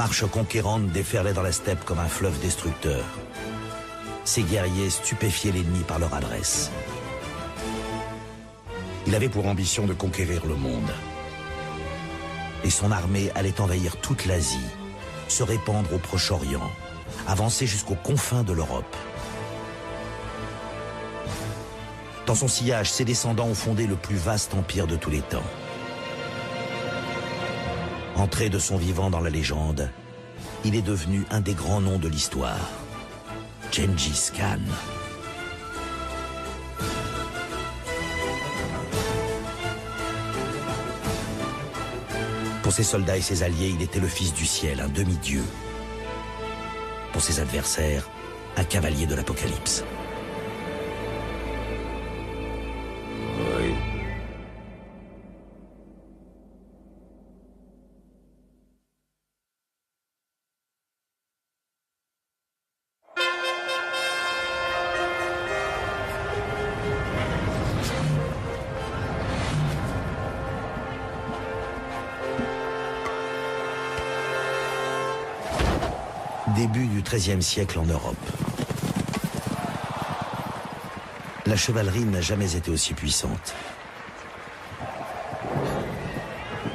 marche conquérante déferlait dans la steppe comme un fleuve destructeur. Ces guerriers stupéfiaient l'ennemi par leur adresse. Il avait pour ambition de conquérir le monde. Et son armée allait envahir toute l'Asie, se répandre au Proche-Orient, avancer jusqu'aux confins de l'Europe. Dans son sillage, ses descendants ont fondé le plus vaste empire de tous les temps. Entré de son vivant dans la légende, il est devenu un des grands noms de l'histoire, Gengis Khan. Pour ses soldats et ses alliés, il était le fils du ciel, un demi-dieu. Pour ses adversaires, un cavalier de l'Apocalypse. Oui. Début du XIIIe siècle en Europe. La chevalerie n'a jamais été aussi puissante.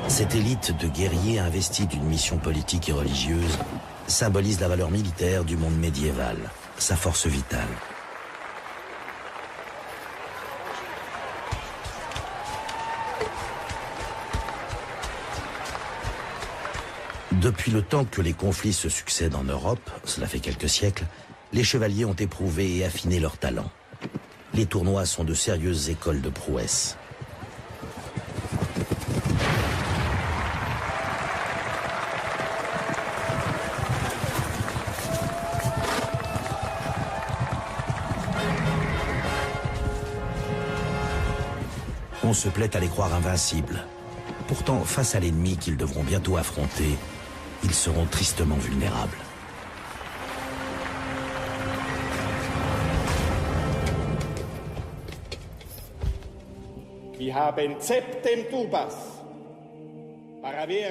Cette élite de guerriers investis d'une mission politique et religieuse symbolise la valeur militaire du monde médiéval, sa force vitale. Depuis le temps que les conflits se succèdent en Europe, cela fait quelques siècles, les chevaliers ont éprouvé et affiné leurs talents. Les tournois sont de sérieuses écoles de prouesse. On se plaît à les croire invincibles. Pourtant, face à l'ennemi qu'ils devront bientôt affronter, ils seront tristement vulnérables.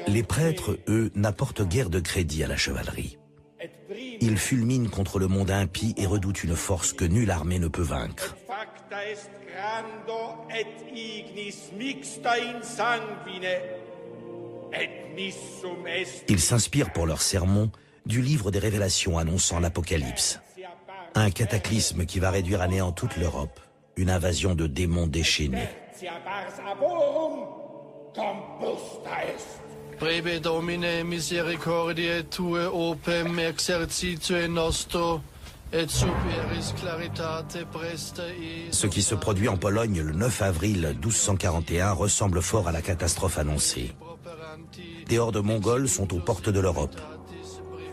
Les prêtres, eux, n'apportent guère de crédit à la chevalerie. Ils fulminent contre le monde impie et redoutent une force que nulle armée ne peut vaincre. Ils s'inspirent pour leurs sermons du livre des Révélations annonçant l'Apocalypse. Un cataclysme qui va réduire à néant toute l'Europe, une invasion de démons déchaînés. Breve Domine misericordiae tue opem exercitue nostro et superis claritate presta. Ce qui se produit en Pologne le 9 avril 1241 ressemble fort à la catastrophe annoncée. Des hordes mongoles sont aux portes de l'Europe.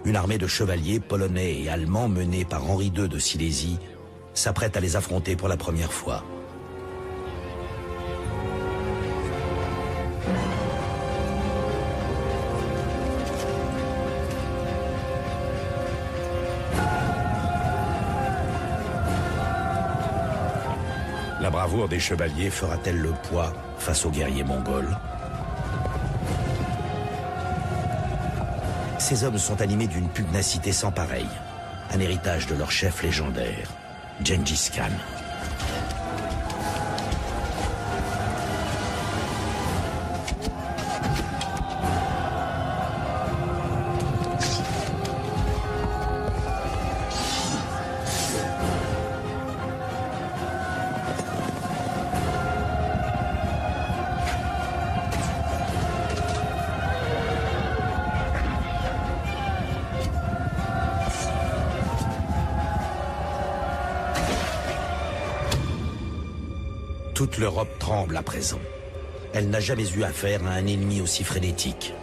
Une armée de chevaliers polonais et allemands menée par Henri II de Silésie s'apprête à les affronter pour la première fois. La bravoure des chevaliers fera-t-elle le poids face aux guerriers mongols? Ces hommes sont animés d'une pugnacité sans pareille, un héritage de leur chef légendaire, Gengis Khan. Toute l'Europe tremble à présent. Elle n'a jamais eu affaire à un ennemi aussi frénétique.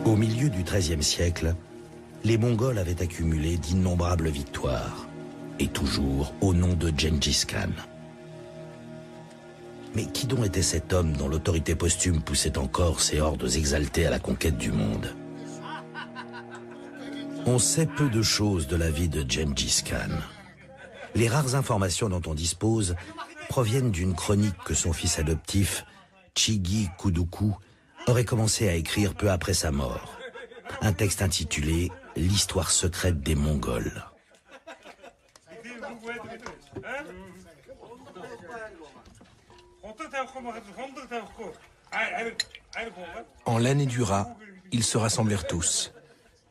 Au milieu du XIIIe siècle, les Mongols avaient accumulé d'innombrables victoires, et toujours au nom de Gengis Khan. Mais qui donc était cet homme dont l'autorité posthume poussait encore ses hordes exaltées à la conquête du monde? On sait peu de choses de la vie de Gengis Khan. Les rares informations dont on dispose proviennent d'une chronique que son fils adoptif, Chigi Kuduku, aurait commencé à écrire peu après sa mort. Un texte intitulé « L'histoire secrète des Mongols ». En l'année du rat, ils se rassemblèrent tous.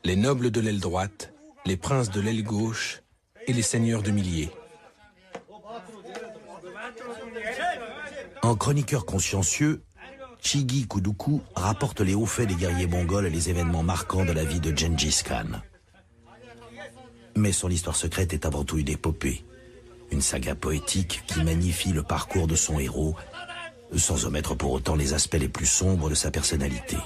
Les nobles de l'aile droite, les princes de l'aile gauche et les seigneurs de milliers. En chroniqueur consciencieux, Chigi Kuduku rapporte les hauts faits des guerriers mongols et les événements marquants de la vie de Gengis Khan. Mais son histoire secrète est avant tout une épopée, une saga poétique qui magnifie le parcours de son héros, sans omettre pour autant les aspects les plus sombres de sa personnalité.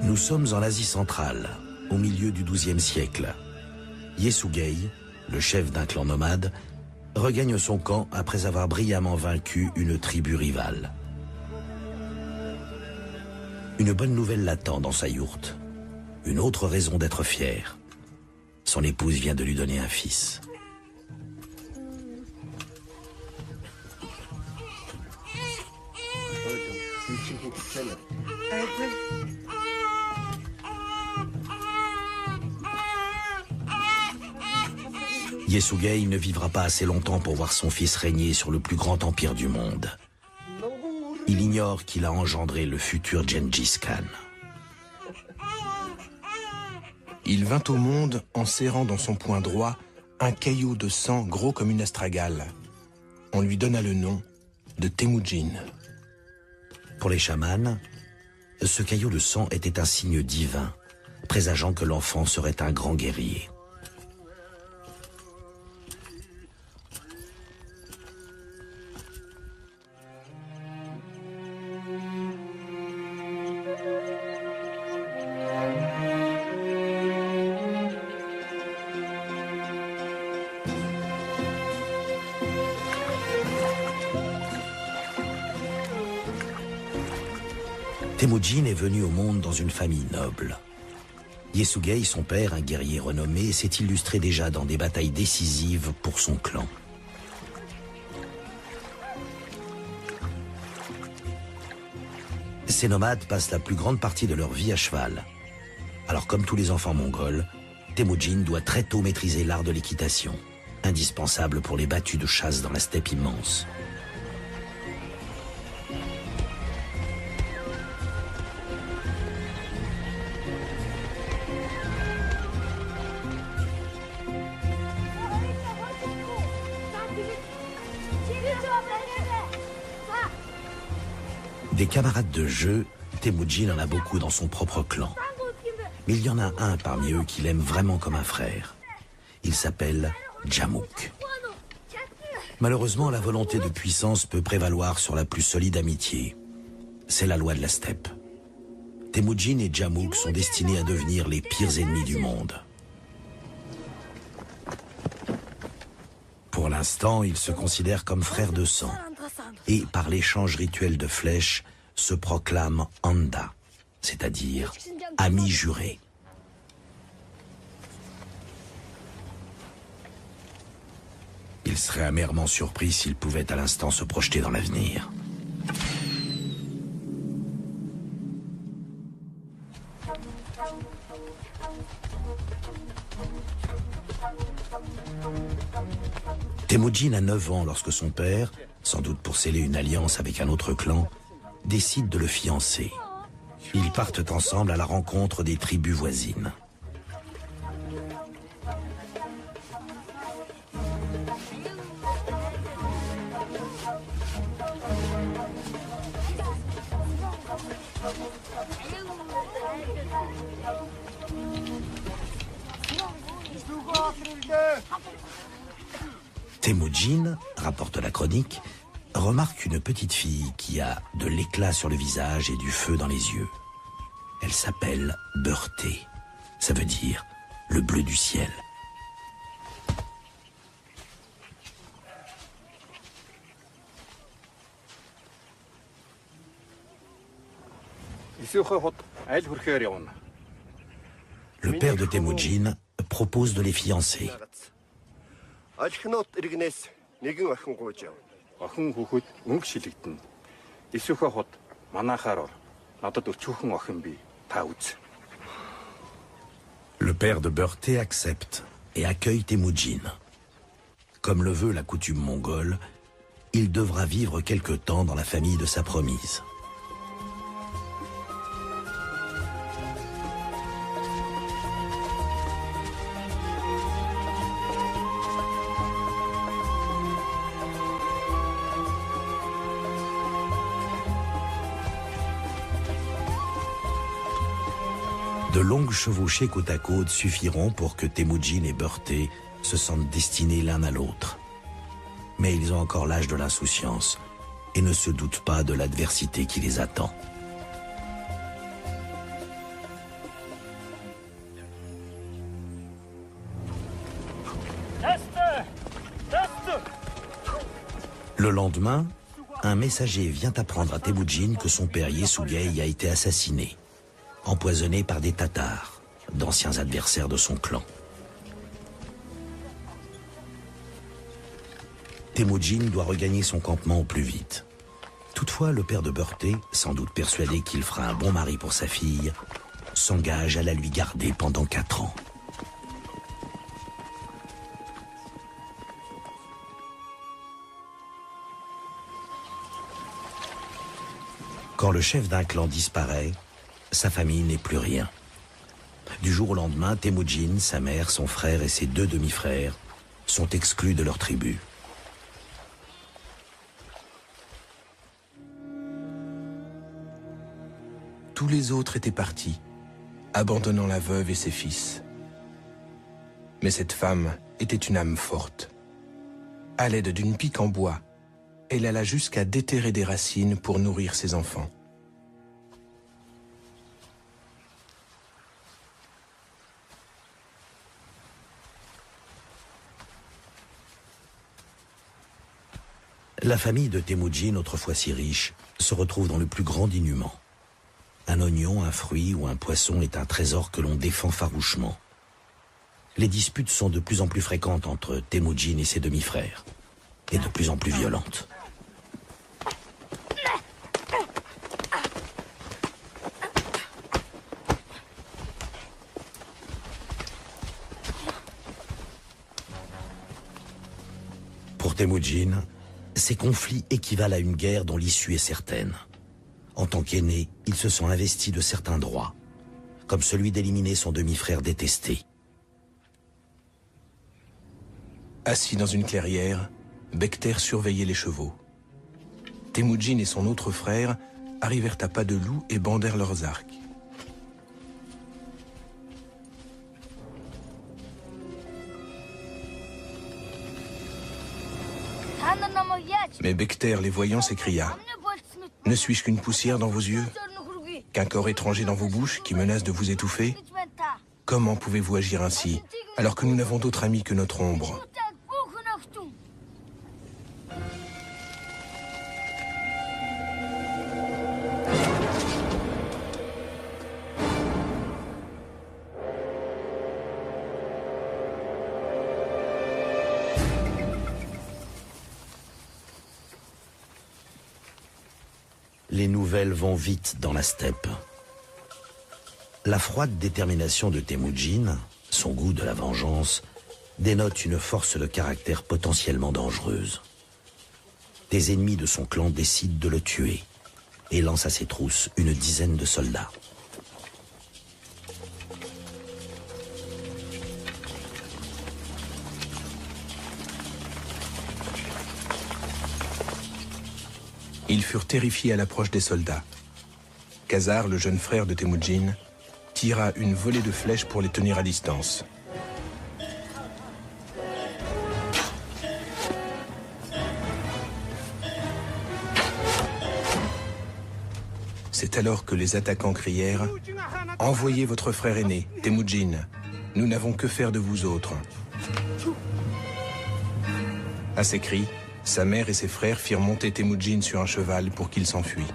Nous sommes en Asie centrale, au milieu du XIIe siècle. Yesugei, le chef d'un clan nomade, regagne son camp après avoir brillamment vaincu une tribu rivale. Une bonne nouvelle l'attend dans sa yourte. Une autre raison d'être fier. Son épouse vient de lui donner un fils. Yesugei ne vivra pas assez longtemps pour voir son fils régner sur le plus grand empire du monde. Il ignore qu'il a engendré le futur Gengis Khan. Il vint au monde en serrant dans son poing droit un caillou de sang gros comme une astragale. On lui donna le nom de Temujin. Pour les chamans, ce caillou de sang était un signe divin, présageant que l'enfant serait un grand guerrier. Temujin est venu au monde dans une famille noble. Yesugei, son père, un guerrier renommé, s'est illustré déjà dans des batailles décisives pour son clan. Ces nomades passent la plus grande partie de leur vie à cheval. Alors comme tous les enfants mongols, Temujin doit très tôt maîtriser l'art de l'équitation, indispensable pour les battues de chasse dans la steppe immense. Des camarades de jeu, Temujin en a beaucoup dans son propre clan. Mais il y en a un parmi eux qu'il aime vraiment comme un frère. Il s'appelle Jamuk. Malheureusement, la volonté de puissance peut prévaloir sur la plus solide amitié. C'est la loi de la steppe. Temujin et Jamuk sont destinés à devenir les pires ennemis du monde. Pour l'instant, ils se considèrent comme frères de sang. Et par l'échange rituel de flèches, se proclament Anda, c'est-à-dire amis jurés. Il serait amèrement surpris s'il pouvait à l'instant se projeter dans l'avenir. Temujin a 9 ans lorsque son père, sans doute pour sceller une alliance avec un autre clan, décide de le fiancer. Ils partent ensemble à la rencontre des tribus voisines. Temujin, rapporte la chronique, remarque une petite fille qui a de l'éclat sur le visage et du feu dans les yeux. Elle s'appelle Beurté. Ça veut dire le bleu du ciel. Le père de Temujin propose de les fiancer. Le père de Beurté accepte et accueille Temujin. Comme le veut la coutume mongole, il devra vivre quelque temps dans la famille de sa promise. De longues chevauchées côte à côte suffiront pour que Temujin et Beurté se sentent destinés l'un à l'autre. Mais ils ont encore l'âge de l'insouciance et ne se doutent pas de l'adversité qui les attend. Le lendemain, un messager vient apprendre à Temujin que son père Yesugei a été assassiné, empoisonné par des Tatars, d'anciens adversaires de son clan. Temujin doit regagner son campement au plus vite. Toutefois, le père de Beurté, sans doute persuadé qu'il fera un bon mari pour sa fille, s'engage à la lui garder pendant 4 ans. Quand le chef d'un clan disparaît, sa famille n'est plus rien. Du jour au lendemain, Temujin, sa mère, son frère et ses 2 demi-frères sont exclus de leur tribu. Tous les autres étaient partis, abandonnant la veuve et ses fils. Mais cette femme était une âme forte. À l'aide d'une pique en bois, elle alla jusqu'à déterrer des racines pour nourrir ses enfants. La famille de Temujin, autrefois si riche, se retrouve dans le plus grand dénuement. Un oignon, un fruit ou un poisson est un trésor que l'on défend farouchement. Les disputes sont de plus en plus fréquentes entre Temujin et ses demi-frères, et de plus en plus violentes. Pour Temujin, ces conflits équivalent à une guerre dont l'issue est certaine. En tant qu'aîné, il se sent investi de certains droits, comme celui d'éliminer son demi-frère détesté. Assis dans une clairière, Bekter surveillait les chevaux. Temujin et son autre frère arrivèrent à pas de loup et bandèrent leurs arcs. Mais Bekter, les voyant, s'écria « Ne suis-je qu'une poussière dans vos yeux? Qu'un corps étranger dans vos bouches qui menace de vous étouffer? Comment pouvez-vous agir ainsi, alors que nous n'avons d'autre ami que notre ombre ?» Les nouvelles vont vite dans la steppe. La froide détermination de Temujin, son goût de la vengeance, dénote une force de caractère potentiellement dangereuse. Des ennemis de son clan décident de le tuer et lancent à ses trousses une dizaine de soldats. Ils furent terrifiés à l'approche des soldats. Khazar, le jeune frère de Temujin, tira une volée de flèches pour les tenir à distance. C'est alors que les attaquants crièrent « Envoyez votre frère aîné, Temujin. Nous n'avons que faire de vous autres. » À ces cris, sa mère et ses frères firent monter Temujin sur un cheval pour qu'il s'enfuit.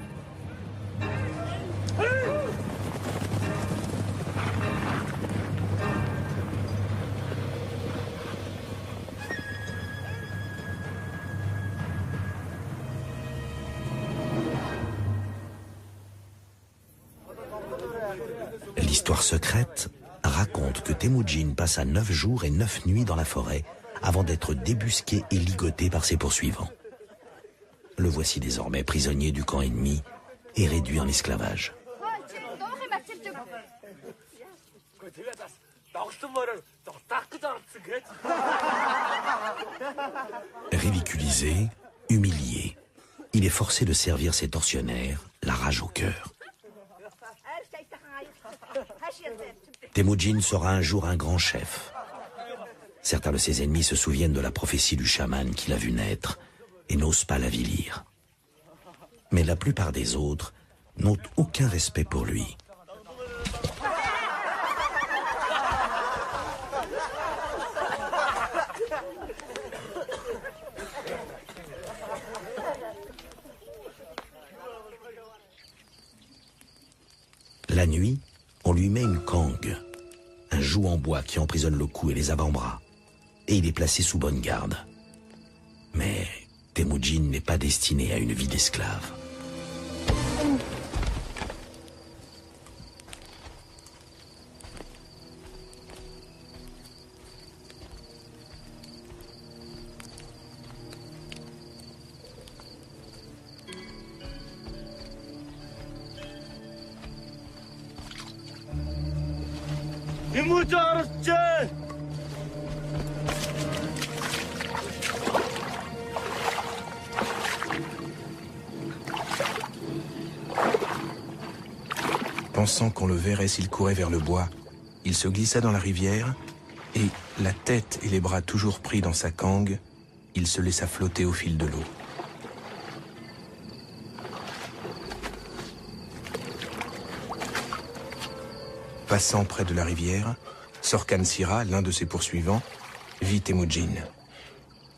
L'histoire secrète raconte que Temujin passa 9 jours et 9 nuits dans la forêt avant d'être débusqué et ligoté par ses poursuivants. Le voici désormais prisonnier du camp ennemi et réduit en esclavage. Ridiculisé, humilié, il est forcé de servir ses tortionnaires, la rage au cœur. Temujin sera un jour un grand chef. Certains de ses ennemis se souviennent de la prophétie du chaman qui l'a vu naître et n'osent pas l'avilir. Mais la plupart des autres n'ont aucun respect pour lui. La nuit, on lui met une cangue, un joug en bois qui emprisonne le cou et les avant-bras, et il est placé sous bonne garde. Mais Temujin n'est pas destiné à une vie d'esclave. Pensant qu'on le verrait s'il courait vers le bois, il se glissa dans la rivière et, la tête et les bras toujours pris dans sa cangue, il se laissa flotter au fil de l'eau. Passant près de la rivière, Sorkan Sira, l'un de ses poursuivants, vit Temujin.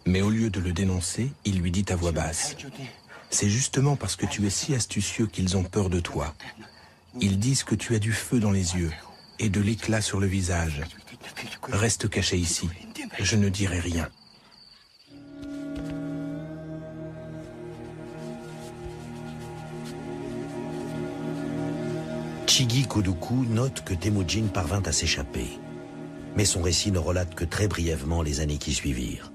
Mais au lieu de le dénoncer, il lui dit à voix basse: « C'est justement parce que tu es si astucieux qu'ils ont peur de toi. Ils disent que tu as du feu dans les yeux et de l'éclat sur le visage. Reste caché ici, je ne dirai rien. » Chigi Kodoku note que Temujin parvint à s'échapper. Mais son récit ne relate que très brièvement les années qui suivirent.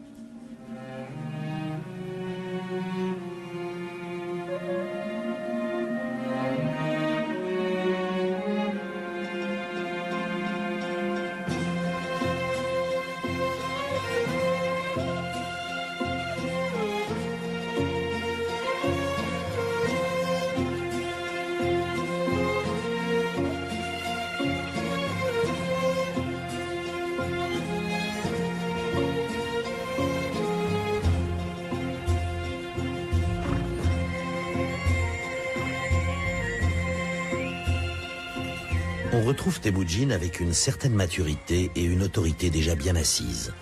On retrouve Temujin avec une certaine maturité et une autorité déjà bien assise.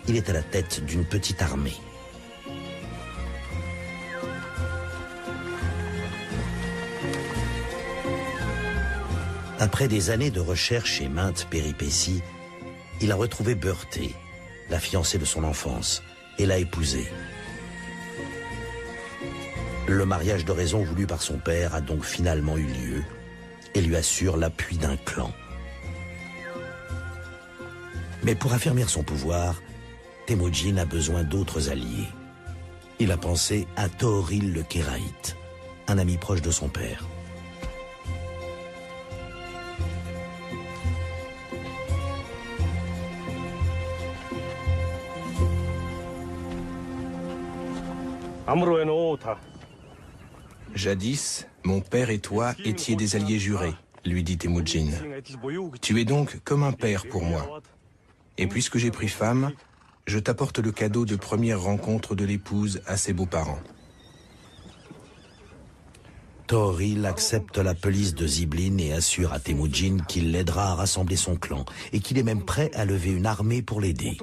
Il est à la tête d'une petite armée. Après des années de recherche et maintes péripéties, il a retrouvé Beurté, la fiancée de son enfance, et l'a épousée. Le mariage de raison voulu par son père a donc finalement eu lieu et lui assure l'appui d'un clan. Mais pour affermir son pouvoir, Temujin a besoin d'autres alliés. Il a pensé à Tooril le Kéraïte, un ami proche de son père. Jadis, mon père et toi étiez des alliés jurés, lui dit Temujin. Tu es donc comme un père pour moi. Et puisque j'ai pris femme, je t'apporte le cadeau de première rencontre de l'épouse à ses beaux-parents. Tooril accepte la police de Xiblin et assure à Temujin qu'il l'aidera à rassembler son clan et qu'il est même prêt à lever une armée pour l'aider.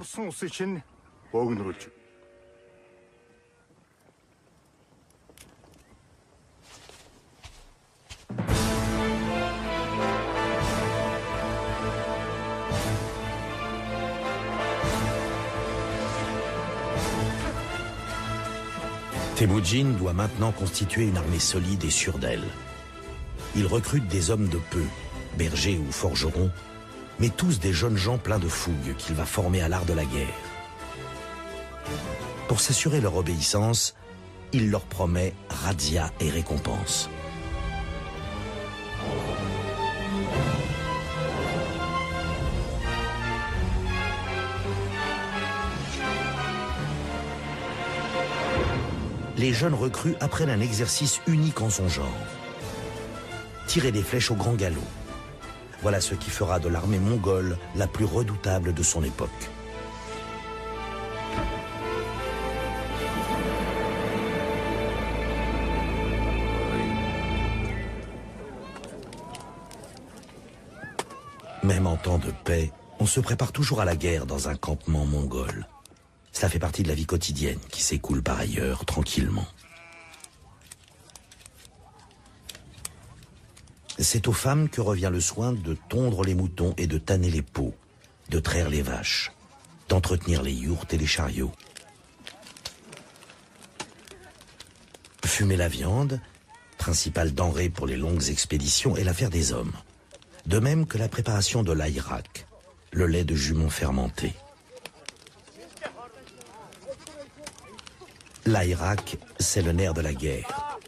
Temujin doit maintenant constituer une armée solide et sûre d'elle. Il recrute des hommes de peu, bergers ou forgerons, mais tous des jeunes gens pleins de fougue qu'il va former à l'art de la guerre. Pour s'assurer leur obéissance, il leur promet razzia et récompense. Les jeunes recrues apprennent un exercice unique en son genre. Tirer des flèches au grand galop. Voilà ce qui fera de l'armée mongole la plus redoutable de son époque. Même en temps de paix, on se prépare toujours à la guerre dans un campement mongol. Cela fait partie de la vie quotidienne qui s'écoule par ailleurs tranquillement. C'est aux femmes que revient le soin de tondre les moutons et de tanner les peaux, de traire les vaches, d'entretenir les yourtes et les chariots. Fumer la viande, principale denrée pour les longues expéditions, est l'affaire des hommes. De même que la préparation de l'ayrak, le lait de jument fermenté. L'ayrak, c'est le nerf de la guerre.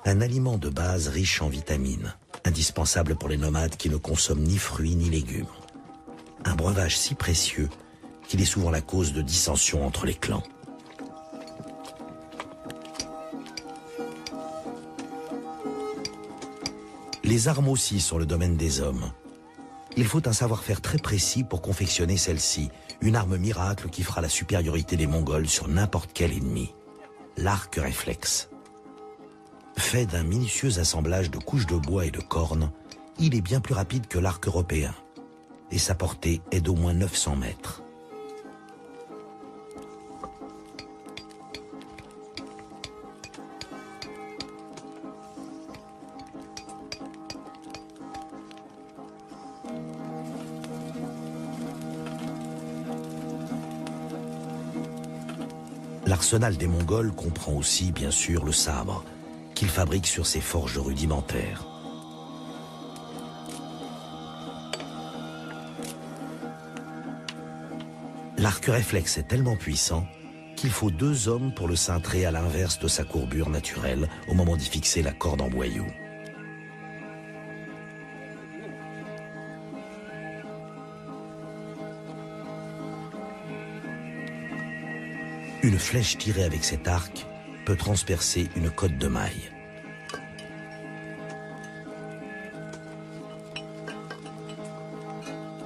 Un aliment de base riche en vitamines, indispensable pour les nomades qui ne consomment ni fruits ni légumes. Un breuvage si précieux qu'il est souvent la cause de dissensions entre les clans. Les armes aussi sont le domaine des hommes. Il faut un savoir-faire très précis pour confectionner celle-ci, une arme miracle qui fera la supériorité des Mongols sur n'importe quel ennemi. L'arc réflexe. Fait d'un minutieux assemblage de couches de bois et de cornes, il est bien plus rapide que l'arc européen, et sa portée est d'au moins 900 mètres. L'arsenal des Mongols comprend aussi, bien sûr, le sabre, qu'ils fabriquent sur ces forges rudimentaires. L'arc réflexe est tellement puissant qu'il faut 2 hommes pour le cintrer à l'inverse de sa courbure naturelle au moment d'y fixer la corde en boyau. Une flèche tirée avec cet arc peut transpercer une côte de maille.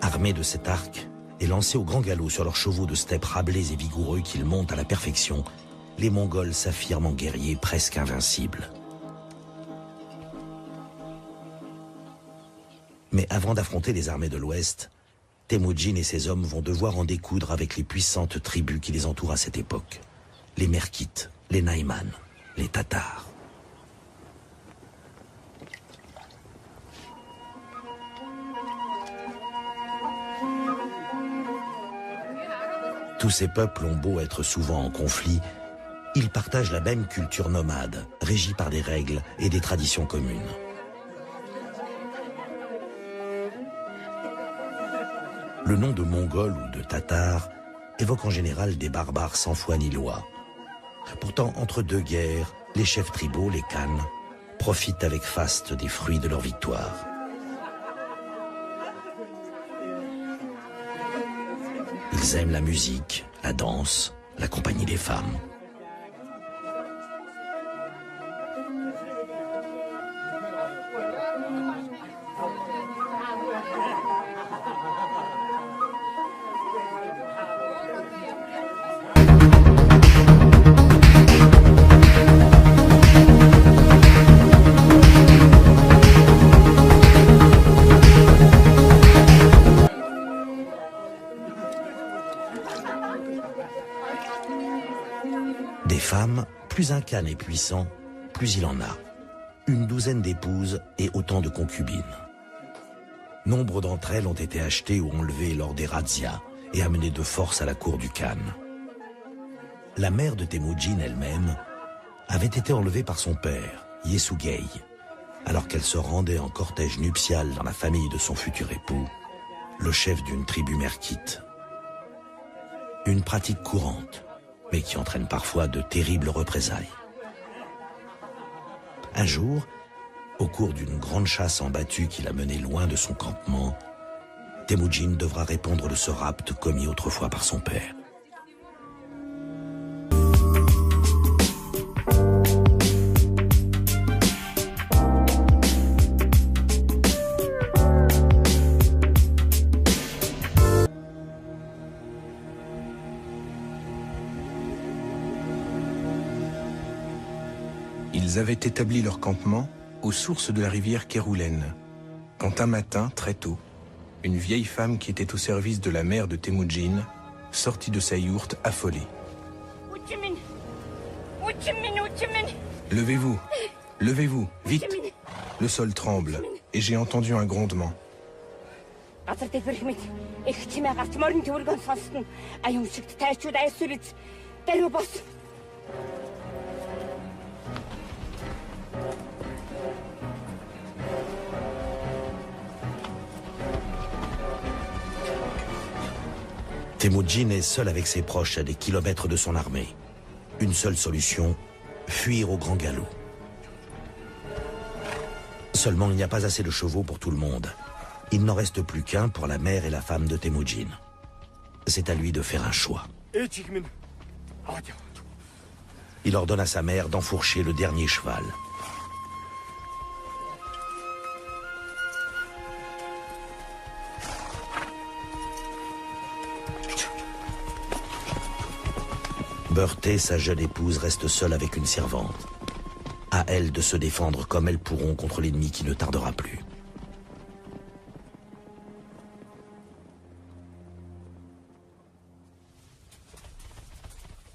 Armés de cet arc et lancés au grand galop sur leurs chevaux de steppe rablés et vigoureux qu'ils montent à la perfection, les Mongols s'affirment en guerriers presque invincibles. Mais avant d'affronter les armées de l'Ouest, Temujin et ses hommes vont devoir en découdre avec les puissantes tribus qui les entourent à cette époque. Les Merkites, les Naïman, les Tatars. Tous ces peuples ont beau être souvent en conflit, ils partagent la même culture nomade, régie par des règles et des traditions communes. Le nom de Mongol ou de Tatar évoque en général des barbares sans foi ni loi. Pourtant, entre 2 guerres, les chefs tribaux, les Khans, profitent avec faste des fruits de leur victoire. Ils aiment la musique, la danse, la compagnie des femmes. Des femmes, plus un Khan est puissant, plus il en a. Une 12aine d'épouses et autant de concubines. Nombre d'entre elles ont été achetées ou enlevées lors des razzias et amenées de force à la cour du Khan. La mère de Temujin elle-même avait été enlevée par son père, Yesugei, Alors qu'elle se rendait en cortège nuptial dans la famille de son futur époux, le chef d'une tribu merkite. Une pratique courante, mais qui entraîne parfois de terribles représailles. Un jour, au cours d'une grande chasse en battue qui l'a mené loin de son campement, Temujin devra répondre de ce rapt commis autrefois par son père. Ils avaient établi leur campement aux sources de la rivière Keroulen, quand un matin, très tôt, une vieille femme qui était au service de la mère de Temujin sortit de sa yourte affolée. « Levez-vous, levez-vous, vite !» Le sol tremble et j'ai entendu un grondement. Temujin est seul avec ses proches à des kilomètres de son armée. Une seule solution, fuir au grand galop. Seulement, il n'y a pas assez de chevaux pour tout le monde. Il n'en reste plus qu'un pour la mère et la femme de Temujin. C'est à lui de faire un choix. Il ordonne à sa mère d'enfourcher le dernier cheval. Beurté, sa jeune épouse, reste seule avec une servante. À elle de se défendre comme elles pourront contre l'ennemi qui ne tardera plus.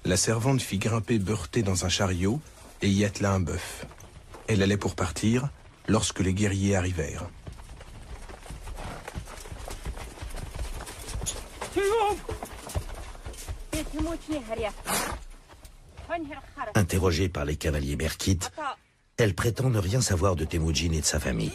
La servante fit grimper Beurté dans un chariot et y attela un bœuf. Elle allait pour partir lorsque les guerriers arrivèrent. Interrogée par les cavaliers merkites, elle prétend ne rien savoir de Temujin et de sa famille.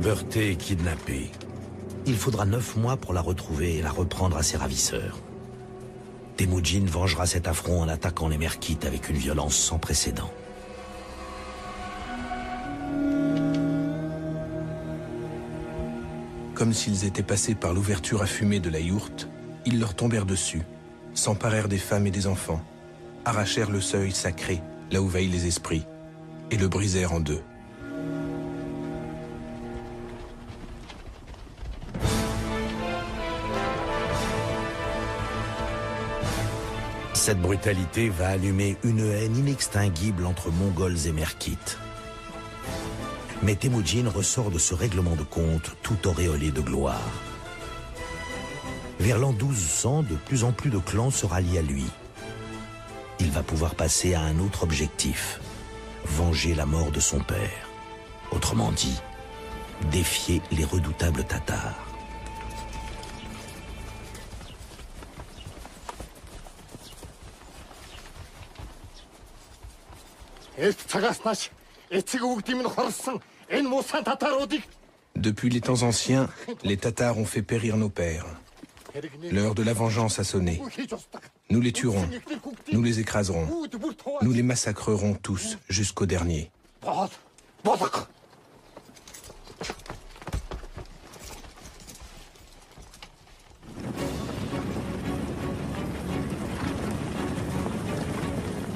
Beurté est kidnappée. Il faudra 9 mois pour la retrouver et la reprendre à ses ravisseurs. Temujin vengera cet affront en attaquant les merkites avec une violence sans précédent. Comme s'ils étaient passés par l'ouverture à fumée de la yourte, ils leur tombèrent dessus, s'emparèrent des femmes et des enfants, arrachèrent le seuil sacré, là où veillent les esprits, et le brisèrent en deux. Cette brutalité va allumer une haine inextinguible entre Mongols et merkites. Mais Temujin ressort de ce règlement de compte tout auréolé de gloire. Vers l'an 1200, de plus en plus de clans se rallient à lui. Il va pouvoir passer à un autre objectif, venger la mort de son père. Autrement dit, défier les redoutables Tatars. Depuis les temps anciens, les Tatars ont fait périr nos pères. L'heure de la vengeance a sonné. Nous les tuerons, nous les écraserons, nous les massacrerons tous jusqu'au dernier.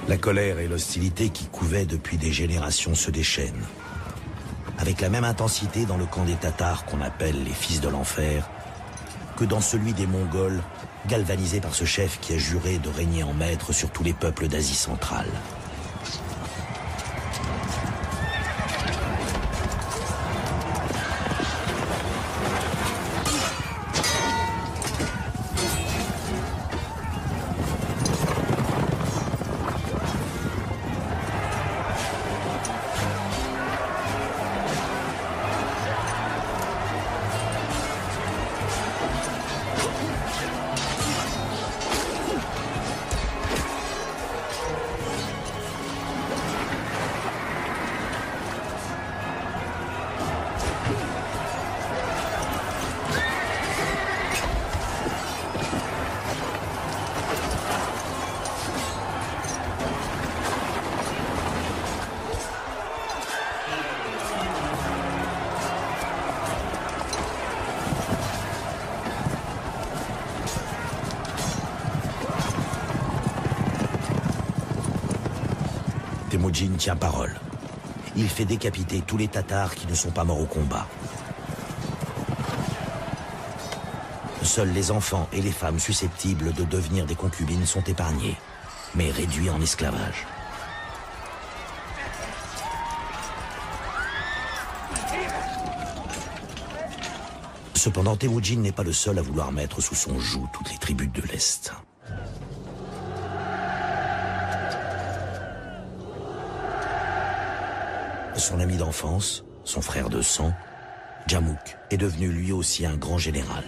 La colère et l'hostilité qui couvaient depuis des générations se déchaînent. Avec la même intensité dans le camp des Tatars qu'on appelle les fils de l'enfer, que dans celui des Mongols, galvanisés par ce chef qui a juré de régner en maître sur tous les peuples d'Asie centrale. Temujin tient parole. Il fait décapiter tous les Tatars qui ne sont pas morts au combat. Seuls les enfants et les femmes susceptibles de devenir des concubines sont épargnés, mais réduits en esclavage. Cependant, Temujin n'est pas le seul à vouloir mettre sous son joug toutes les tribus de l'Est. Son ami d'enfance, son frère de sang, Djamouk, est devenu lui aussi un grand général.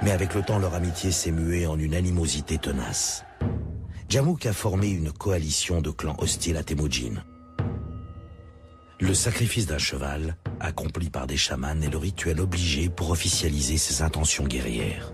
Mais avec le temps, leur amitié s'est muée en une animosité tenace. Djamouk a formé une coalition de clans hostiles à Temujin. Le sacrifice d'un cheval, accompli par des chamans, est le rituel obligé pour officialiser ses intentions guerrières.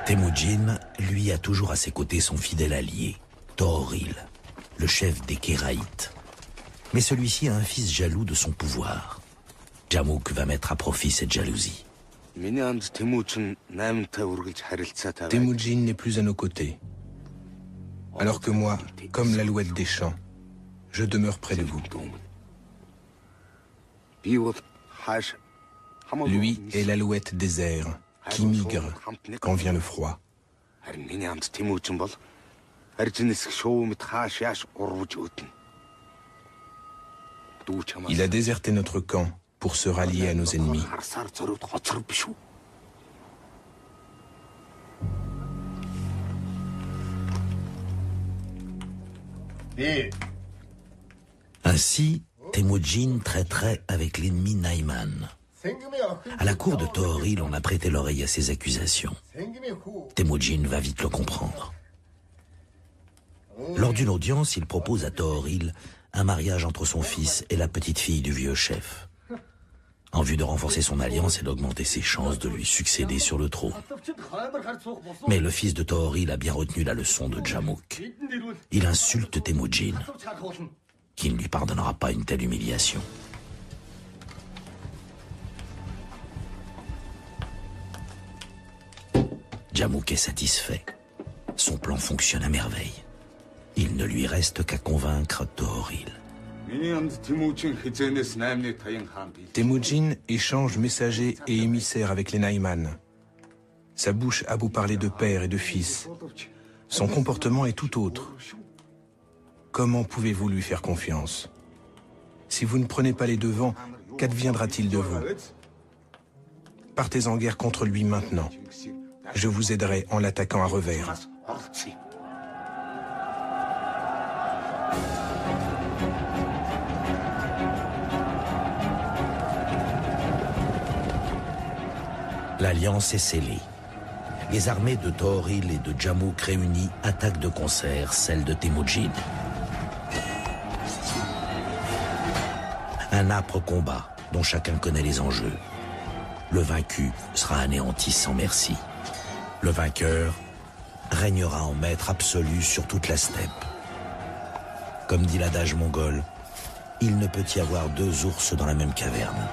Temujin, lui, a toujours à ses côtés son fidèle allié, Tooril, le chef des Kéraïtes. Mais celui-ci a un fils jaloux de son pouvoir. Djamouk va mettre à profit cette jalousie. Temujin n'est plus à nos côtés. Alors que moi, comme l'alouette des champs, je demeure près de vous. Lui est l'alouette des airs, qui migre quand vient le froid. Il a déserté notre camp pour se rallier à nos ennemis. Ainsi, Temujin traiterait avec l'ennemi Naiman. À la cour de Tooril, on a prêté l'oreille à ses accusations. Temujin va vite le comprendre. Lors d'une audience, il propose à Tooril un mariage entre son fils et la petite fille du vieux chef, en vue de renforcer son alliance et d'augmenter ses chances de lui succéder sur le trône. Mais le fils de Tooril a bien retenu la leçon de Djamouk. Il insulte Temujin, qui ne lui pardonnera pas une telle humiliation. Djamouk est satisfait. Son plan fonctionne à merveille. Il ne lui reste qu'à convaincre Tooril. Temujin échange messagers et émissaires avec les Naiman. Sa bouche a beau parler de père et de fils. Son comportement est tout autre. Comment pouvez-vous lui faire confiance? Si vous ne prenez pas les devants, qu'adviendra-t-il de vous? Partez en guerre contre lui maintenant. Je vous aiderai en l'attaquant à revers. L'alliance est scellée. Les armées de Tooril et de Djamouk réunies attaquent de concert celles de Temujin. Un âpre combat dont chacun connaît les enjeux. Le vaincu sera anéanti sans merci. Le vainqueur régnera en maître absolu sur toute la steppe. Comme dit l'adage mongol, il ne peut y avoir deux ours dans la même caverne.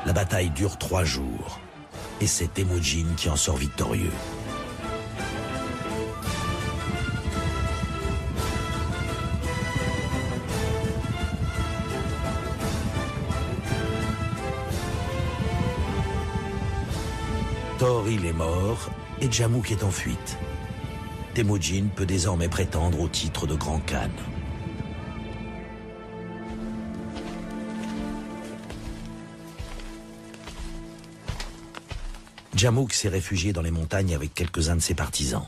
La bataille dure 3 jours, et c'est Temujin qui en sort victorieux. Tooril est mort et Djamouk est en fuite. Temujin peut désormais prétendre au titre de Grand Khan. Djamouk s'est réfugié dans les montagnes avec quelques-uns de ses partisans.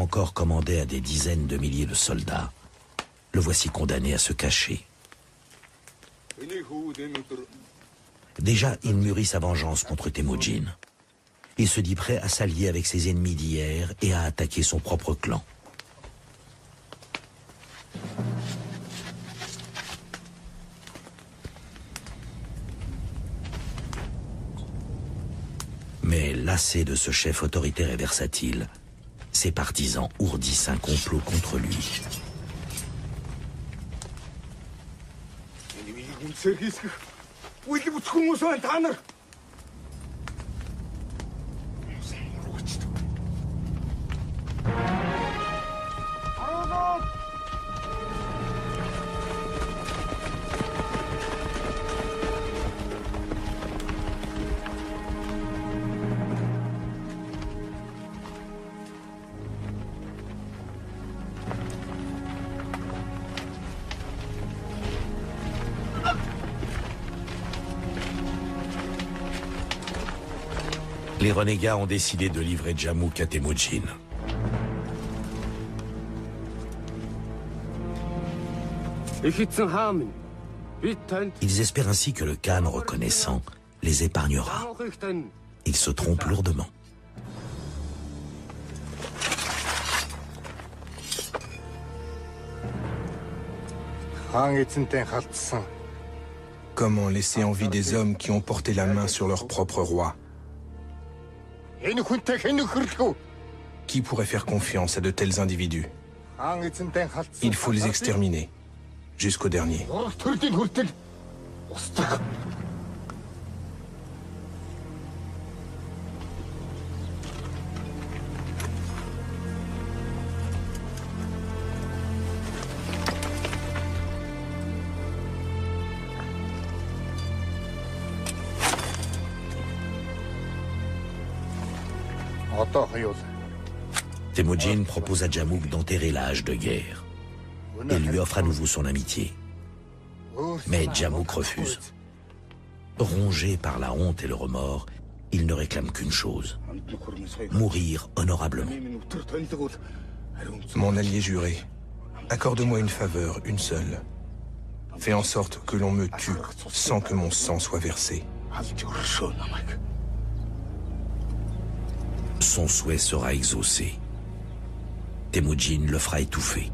encore commandait à des dizaines de milliers de soldats, le voici condamné à se cacher. Déjà, il mûrit sa vengeance contre Temujin. Il se dit prêt à s'allier avec ses ennemis d'hier et à attaquer son propre clan. Mais lassé de ce chef autoritaire et versatile, ses partisans ourdissent un complot contre lui. Les renégats ont décidé de livrer Djamouk à Temujin. Ils espèrent ainsi que le Khan, reconnaissant, les épargnera. Ils se trompent lourdement. Comment laisser en vie des hommes qui ont porté la main sur leur propre roi? Qui pourrait faire confiance à de tels individus? Il faut les exterminer, jusqu'au dernier. Temujin propose à Djamouk d'enterrer la hache de guerre et lui offre à nouveau son amitié. Mais Djamouk refuse. Rongé par la honte et le remords, il ne réclame qu'une chose: mourir honorablement. Mon allié juré, accorde-moi une faveur, une seule. Fais en sorte que l'on me tue sans que mon sang soit versé. Son souhait sera exaucé. Temujin le fera étouffer.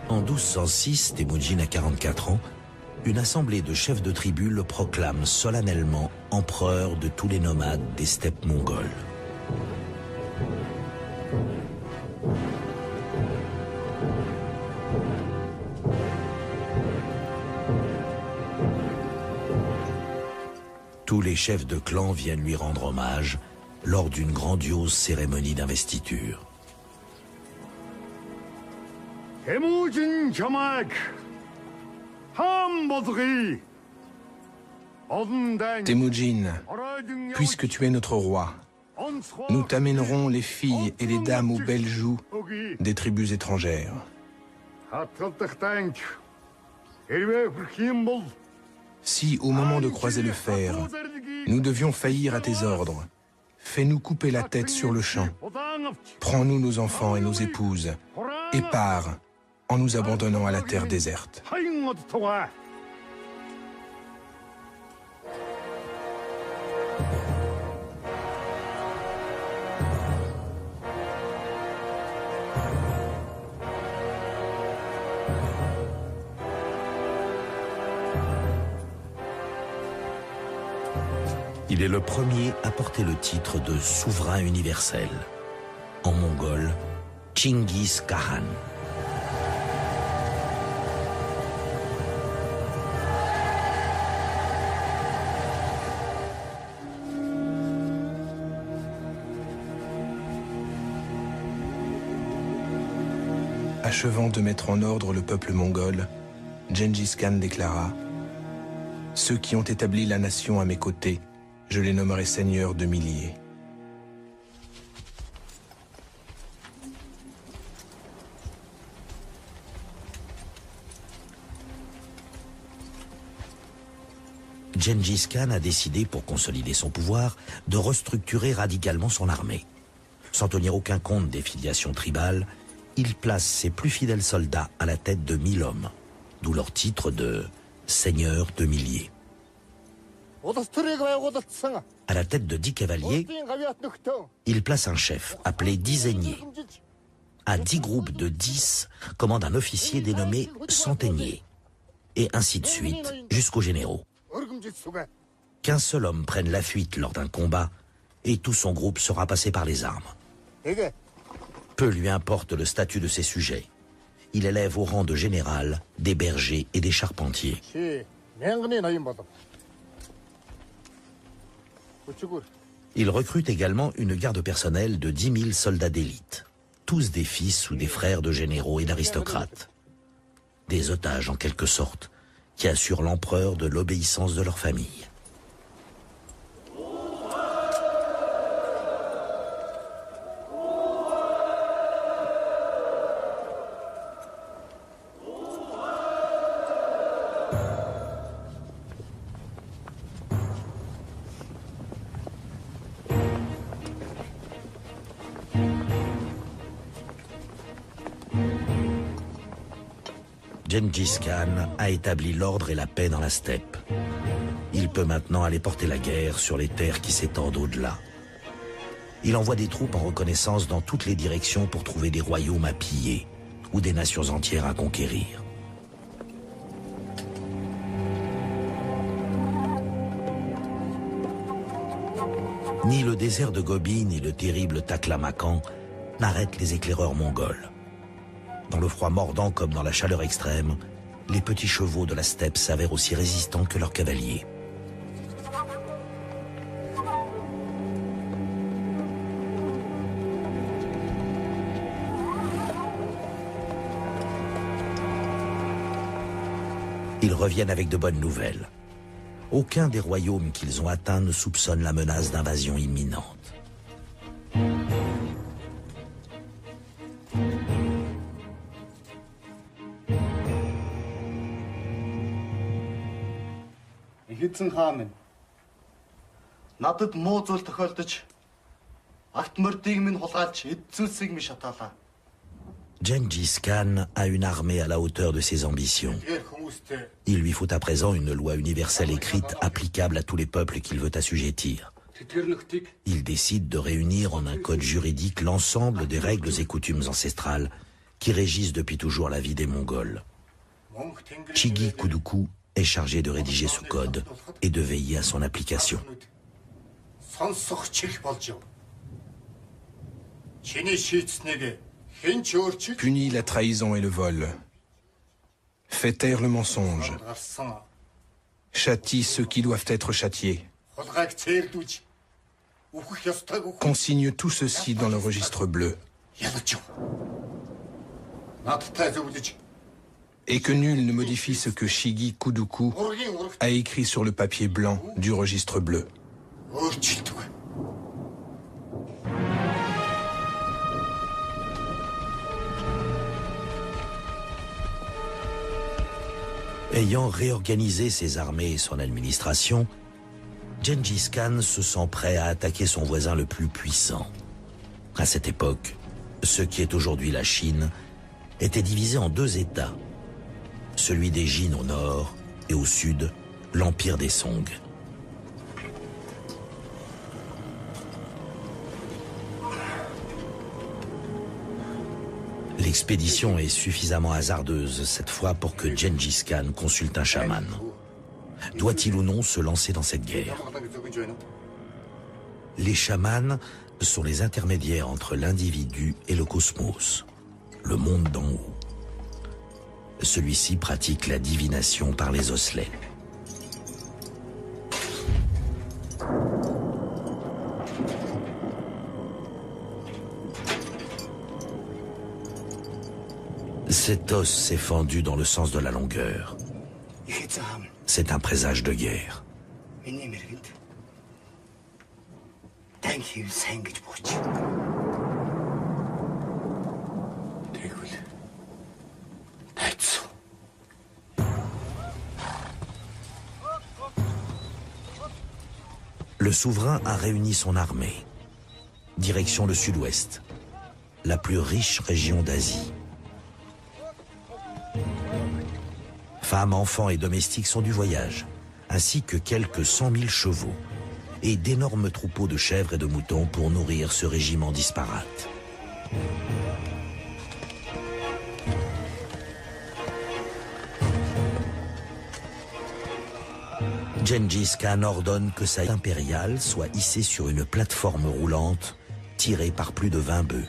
En 1206, Temujin a 44 ans, une assemblée de chefs de tribus le proclame solennellement empereur de tous les nomades des steppes mongoles. Tous les chefs de clan viennent lui rendre hommage lors d'une grandiose cérémonie d'investiture. Temujin, puisque tu es notre roi, nous t'amènerons les filles et les dames aux belles joues des tribus étrangères. Si, au moment de croiser le fer, nous devions faillir à tes ordres, fais-nous couper la tête sur le champ. Prends-nous nos enfants et nos épouses, et pars en nous abandonnant à la terre déserte. Il est le premier à porter le titre de souverain universel. En mongol, Chinggis Khan. Achevant de mettre en ordre le peuple mongol, Gengis Khan déclara « Ceux qui ont établi la nation à mes côtés, je les nommerai seigneurs de milliers. » Gengis Khan a décidé, pour consolider son pouvoir, de restructurer radicalement son armée. Sans tenir aucun compte des filiations tribales, il place ses plus fidèles soldats à la tête de 1000 hommes, d'où leur titre de « seigneur de milliers ». À la tête de 10 cavaliers, il place un chef, appelé 10 aigniers. À 10 groupes de 10 commande un officier dénommé centenier, et ainsi de suite, jusqu'aux généraux. Qu'un seul homme prenne la fuite lors d'un combat, et tout son groupe sera passé par les armes. Peu lui importe le statut de ses sujets. Il élève au rang de général des bergers et des charpentiers. Il recrute également une garde personnelle de 10 000 soldats d'élite, tous des fils ou des frères de généraux et d'aristocrates. Des otages en quelque sorte, qui assurent l'empereur de l'obéissance de leur famille. Gengis Khan a établi l'ordre et la paix dans la steppe. Il peut maintenant aller porter la guerre sur les terres qui s'étendent au-delà. Il envoie des troupes en reconnaissance dans toutes les directions pour trouver des royaumes à piller ou des nations entières à conquérir. Ni le désert de Gobi ni le terrible Taklamakan n'arrêtent les éclaireurs mongols. Dans le froid mordant comme dans la chaleur extrême, les petits chevaux de la steppe s'avèrent aussi résistants que leurs cavaliers. Ils reviennent avec de bonnes nouvelles. Aucun des royaumes qu'ils ont atteints ne soupçonne la menace d'invasion imminente. Эзэн хаан минь. Надад муу зүйл тохиолдож акт мордыг минь хулгайлж эдцүүлсийг минь шатаалаа. Gengis Khan a une armée à la hauteur de ses ambitions. Il lui faut à présent une loi universelle écrite applicable à tous les peuples qu'il veut assujettir. Il décide de réunir en un code juridique l'ensemble des règles et coutumes ancestrales qui régissent depuis toujours la vie des Mongols. Chigi Kuduku est chargé de rédiger ce code et de veiller à son application. Punit la trahison et le vol. Fait taire le mensonge. Châtie ceux qui doivent être châtiés. Consigne tout ceci dans le registre bleu. Et que nul ne modifie ce que Shigi Kuduku a écrit sur le papier blanc du registre bleu. Ayant réorganisé ses armées et son administration, Gengis Khan se sent prêt à attaquer son voisin le plus puissant. À cette époque, ce qui est aujourd'hui la Chine était divisé en deux États. Celui des Jin au nord et au sud, l'empire des Song. L'expédition est suffisamment hasardeuse cette fois pour que Gengis Khan consulte un chaman. Doit-il ou non se lancer dans cette guerre? Les chamans sont les intermédiaires entre l'individu et le cosmos, le monde d'en haut. Celui-ci pratique la divination par les osselets. Cet os s'est fendu dans le sens de la longueur. C'est un présage de guerre. Le souverain a réuni son armée. Direction le sud-ouest, la plus riche région d'Asie. Femmes, enfants et domestiques sont du voyage, ainsi que quelques 100 000 chevaux et d'énormes troupeaux de chèvres et de moutons pour nourrir ce régiment disparate. Gengis Khan ordonne que sa impériale soit hissée sur une plateforme roulante tirée par plus de 20 bœufs.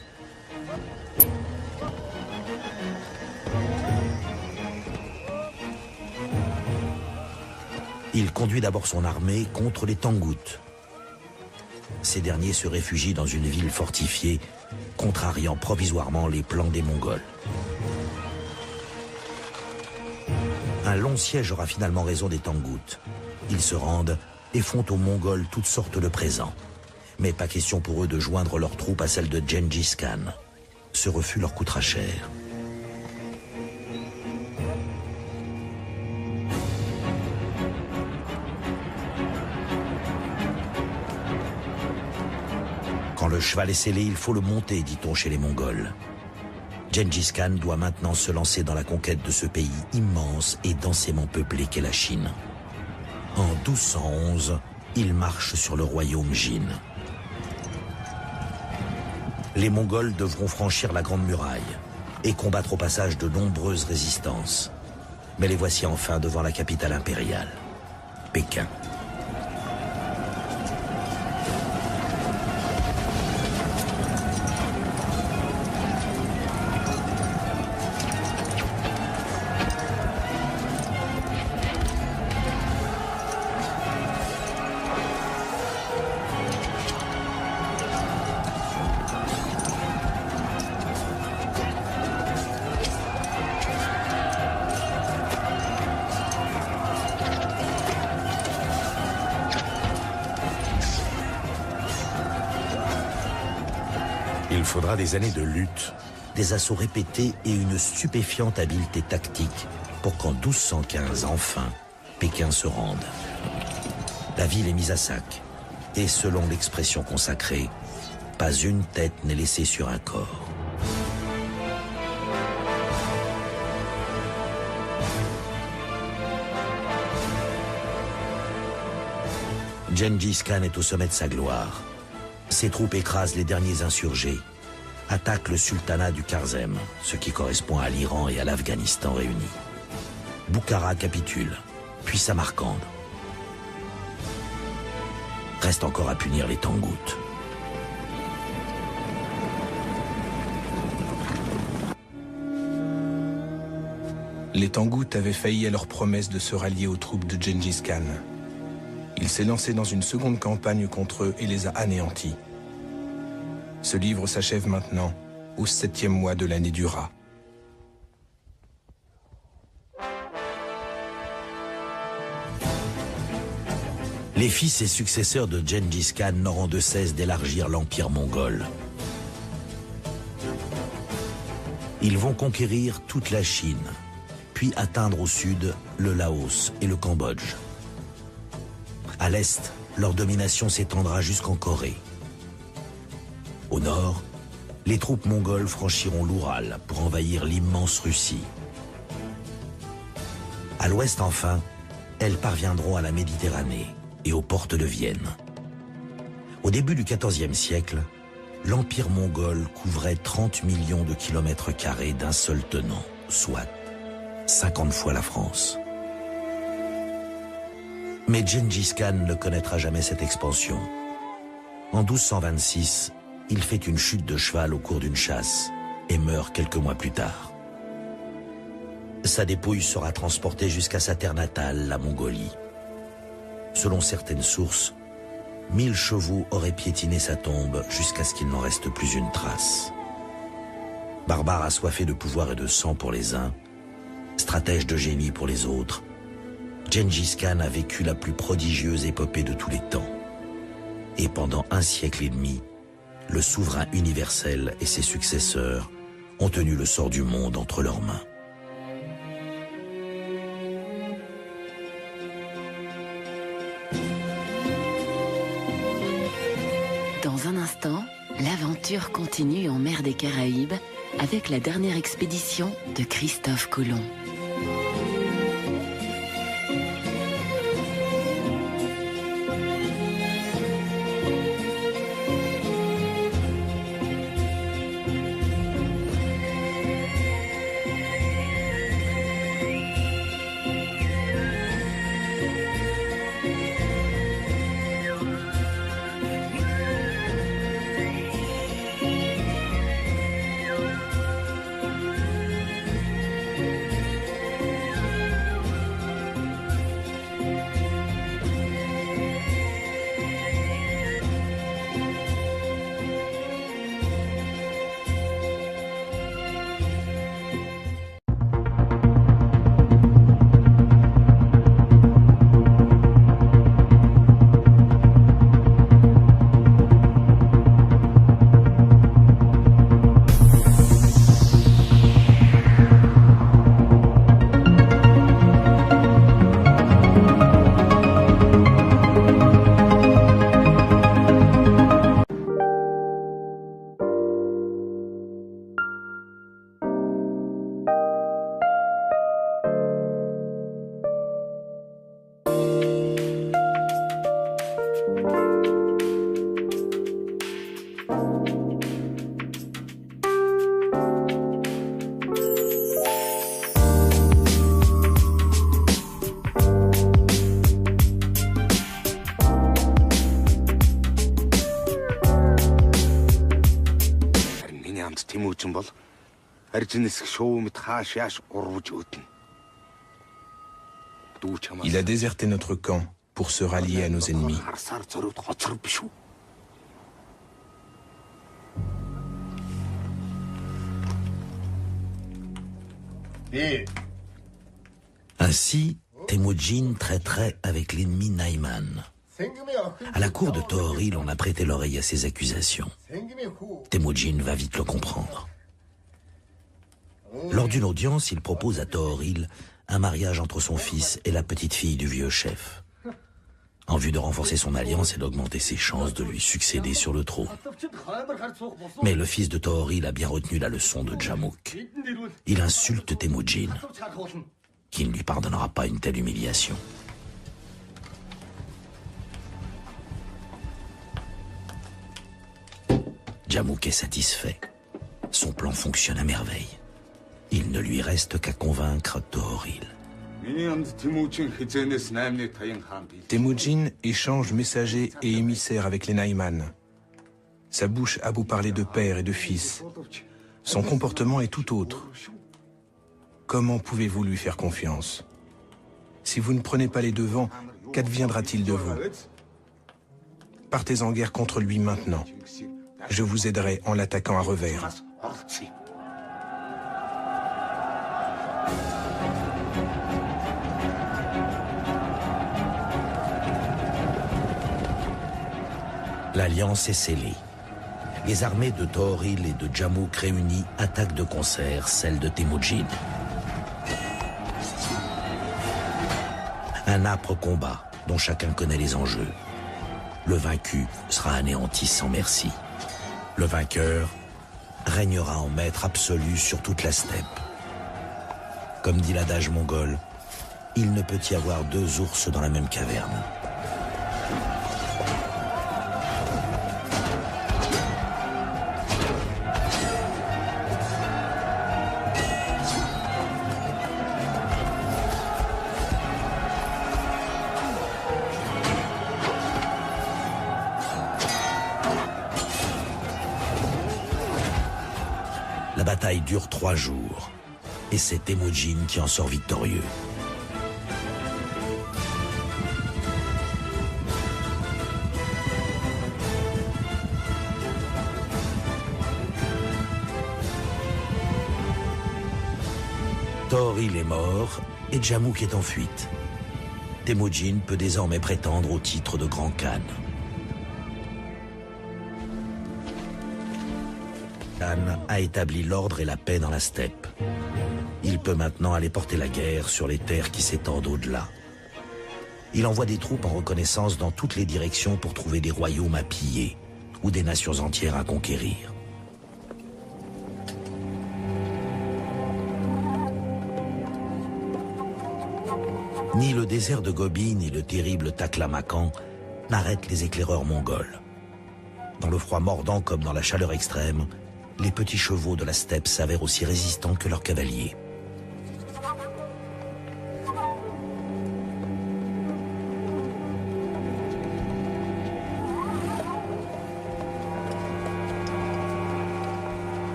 Il conduit d'abord son armée contre les Tangout. Ces derniers se réfugient dans une ville fortifiée, contrariant provisoirement les plans des Mongols. Un long siège aura finalement raison des Tangout. Ils se rendent et font aux Mongols toutes sortes de présents. Mais pas question pour eux de joindre leurs troupes à celles de Gengis Khan. Ce refus leur coûtera cher. Quand le cheval est scellé, il faut le monter, dit-on chez les Mongols. Gengis Khan doit maintenant se lancer dans la conquête de ce pays immense et densément peuplé qu'est la Chine. En 1211, il marche sur le royaume Jin. Les Mongols devront franchir la Grande Muraille et combattre au passage de nombreuses résistances. Mais les voici enfin devant la capitale impériale, Pékin. Il faudra des années de lutte, des assauts répétés et une stupéfiante habileté tactique pour qu'en 1215, enfin, Pékin se rende. La ville est mise à sac et selon l'expression consacrée, pas une tête n'est laissée sur un corps. Gengis Khan est au sommet de sa gloire. Ses troupes écrasent les derniers insurgés, attaquent le sultanat du Kharzem, ce qui correspond à l'Iran et à l'Afghanistan réunis. Boukhara capitule, puis Samarcande. Reste encore à punir les Tangout. Les Tangout avaient failli à leur promesse de se rallier aux troupes de Gengis Khan. Il s'est lancé dans une seconde campagne contre eux et les a anéantis. Ce livre s'achève maintenant, au 7e mois de l'année du rat. Les fils et successeurs de Gengis Khan n'auront de cesse d'élargir l'empire mongol. Ils vont conquérir toute la Chine, puis atteindre au sud le Laos et le Cambodge. À l'est, leur domination s'étendra jusqu'en Corée. Au nord, les troupes mongoles franchiront l'Oural pour envahir l'immense Russie. À l'ouest, enfin, elles parviendront à la Méditerranée et aux portes de Vienne. Au début du XIVe siècle, l'empire mongol couvrait 30 millions de kilomètres carrés d'un seul tenant, soit 50 fois la France. Mais Gengis Khan ne connaîtra jamais cette expansion. En 1226, il fait une chute de cheval au cours d'une chasse et meurt quelques mois plus tard. Sa dépouille sera transportée jusqu'à sa terre natale, la Mongolie. Selon certaines sources, 1000 chevaux auraient piétiné sa tombe jusqu'à ce qu'il n'en reste plus une trace. Barbare assoiffé de pouvoir et de sang pour les uns, stratège de génie pour les autres, Gengis Khan a vécu la plus prodigieuse épopée de tous les temps. Et pendant 1 siècle et demi, le souverain universel et ses successeurs ont tenu le sort du monde entre leurs mains. Dans un instant, l'aventure continue en mer des Caraïbes avec la dernière expédition de Christophe Colomb. Тэмүүжин бол аржин нисэх шоу мэт хааш яаш урвж өднө. Il a déserté notre camp pour se rallier à nos ennemis. Харсаар зоригт хоцров биш үү? Ainsi, Temujin traiterait avec l'ennemi Naiman. À la cour de Tohoril, on a prêté l'oreille à ses accusations. Temujin va vite le comprendre. Lors d'une audience, il propose à Tohoril un mariage entre son fils et la petite fille du vieux chef, en vue de renforcer son alliance et d'augmenter ses chances de lui succéder sur le trône. Mais le fils de Tohoril a bien retenu la leçon de Djamouk. Il insulte Temujin, qui ne lui pardonnera pas une telle humiliation. Djamouk est satisfait. Son plan fonctionne à merveille. Il ne lui reste qu'à convaincre Tohoril. Temujin échange messagers et émissaires avec les Naiman. Sa bouche a beau parler de père et de fils. Son comportement est tout autre. Comment pouvez-vous lui faire confiance? Si vous ne prenez pas les devants, qu'adviendra-t-il de vous? Partez en guerre contre lui maintenant. Je vous aiderai en l'attaquant à revers. L'alliance est scellée. Les armées de Tohoril et de Djamouk réunies attaquent de concert celle de Temujin. Un âpre combat dont chacun connaît les enjeux. Le vaincu sera anéanti sans merci. Le vainqueur régnera en maître absolu sur toute la steppe. Comme dit l'adage mongol, il ne peut y avoir deux ours dans la même caverne. La bataille dure 3 jours, et c'est Temujin qui en sort victorieux. Tooril est mort et Djamouk est en fuite. Temujin peut désormais prétendre au titre de Grand Khan. Khan a établi l'ordre et la paix dans la steppe. Il peut maintenant aller porter la guerre sur les terres qui s'étendent au-delà. Il envoie des troupes en reconnaissance dans toutes les directions pour trouver des royaumes à piller ou des nations entières à conquérir. Ni le désert de Gobi ni le terrible Taklamakan n'arrêtent les éclaireurs mongols. Dans le froid mordant comme dans la chaleur extrême, les petits chevaux de la steppe s'avèrent aussi résistants que leurs cavaliers.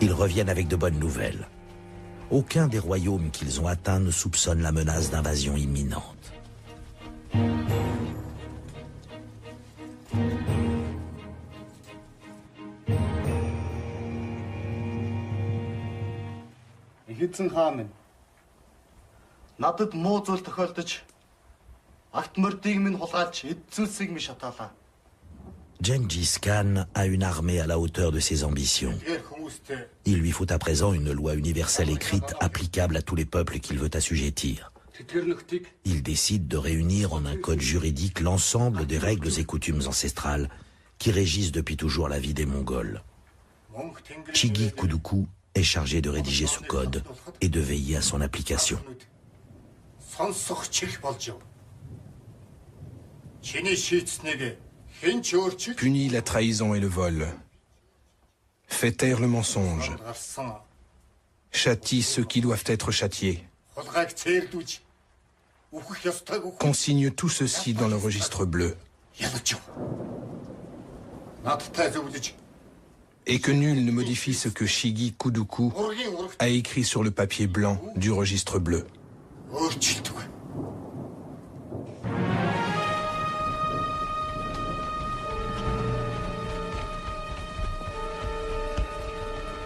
Ils reviennent avec de bonnes nouvelles. Aucun des royaumes qu'ils ont atteints ne soupçonne la menace d'invasion imminente. Эхэзэн хаан минь. Надад муу зүйл тохиолдож агт мордыг минь хулгайлж эдцүүлсийг минь шатаалаа. Gengis Khan a une armée à la hauteur de ses ambitions. Il lui faut à présent une loi universelle écrite applicable à tous les peuples qu'il veut assujettir. Il décide de réunir en un code juridique l'ensemble des règles et coutumes ancestrales qui régissent depuis toujours la vie des Mongols. Chigi Kuduku est chargé de rédiger ce code et de veiller à son application. Punit la trahison et le vol. Fait taire le mensonge. Châtie ceux qui doivent être châtiés. Consigne tout ceci dans le registre bleu. Et que nul ne modifie ce que Shigi Kuduku a écrit sur le papier blanc du registre bleu.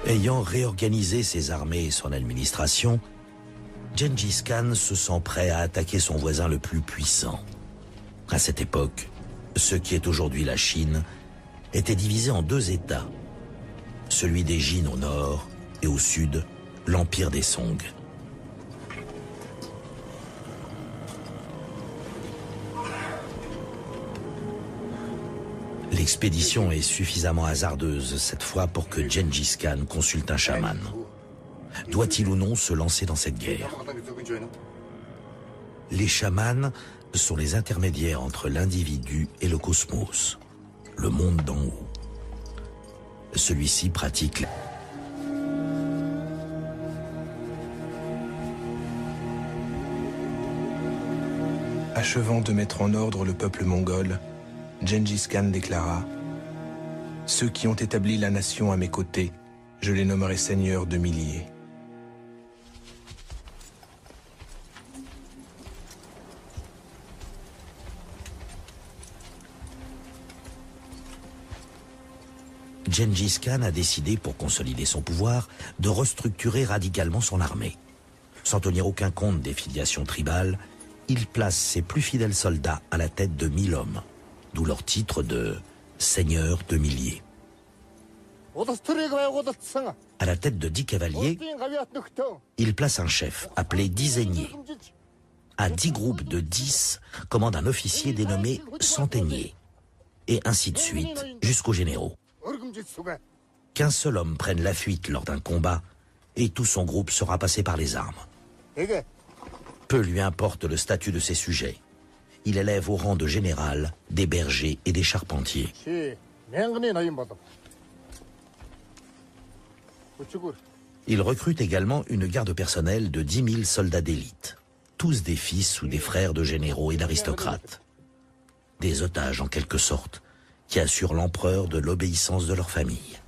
Ayant réorganisé ses armées et son administration, Gengis Khan se sent prêt à attaquer son voisin le plus puissant. À cette époque, ce qui est aujourd'hui la Chine était divisé en deux États. Celui des Jin au nord et au sud, l'empire des Song. L'expédition est suffisamment hasardeuse cette fois pour que Gengis Khan consulte un chaman. Doit-il ou non se lancer dans cette guerre? Les chamans sont les intermédiaires entre l'individu et le cosmos, le monde d'en haut. Celui-ci pratique Achevant de mettre en ordre le peuple mongol, Gengis Khan déclara « Ceux qui ont établi la nation à mes côtés, je les nommerai seigneurs de milliers. » Gengis Khan a décidé, pour consolider son pouvoir, de restructurer radicalement son armée. Sans tenir aucun compte des filiations tribales, il place ses plus fidèles soldats à la tête de 1000 hommes, d'où leur titre de « seigneur de milliers ». À la tête de 10 cavaliers, il place un chef, appelé dizainier. À 10 groupes de 10 commande un officier dénommé centenier. Et ainsi de suite, jusqu'aux généraux. Qu'un seul homme prenne la fuite lors d'un combat, et tout son groupe sera passé par les armes. Peu lui importe le statut de ses sujets. Il élève au rang de général des bergers et des charpentiers. Il recrute également une garde personnelle de 10 000 soldats d'élite, tous des fils ou des frères de généraux et d'aristocrates. Des otages en quelque sorte, qui assurent l'empereur de l'obéissance de leur famille.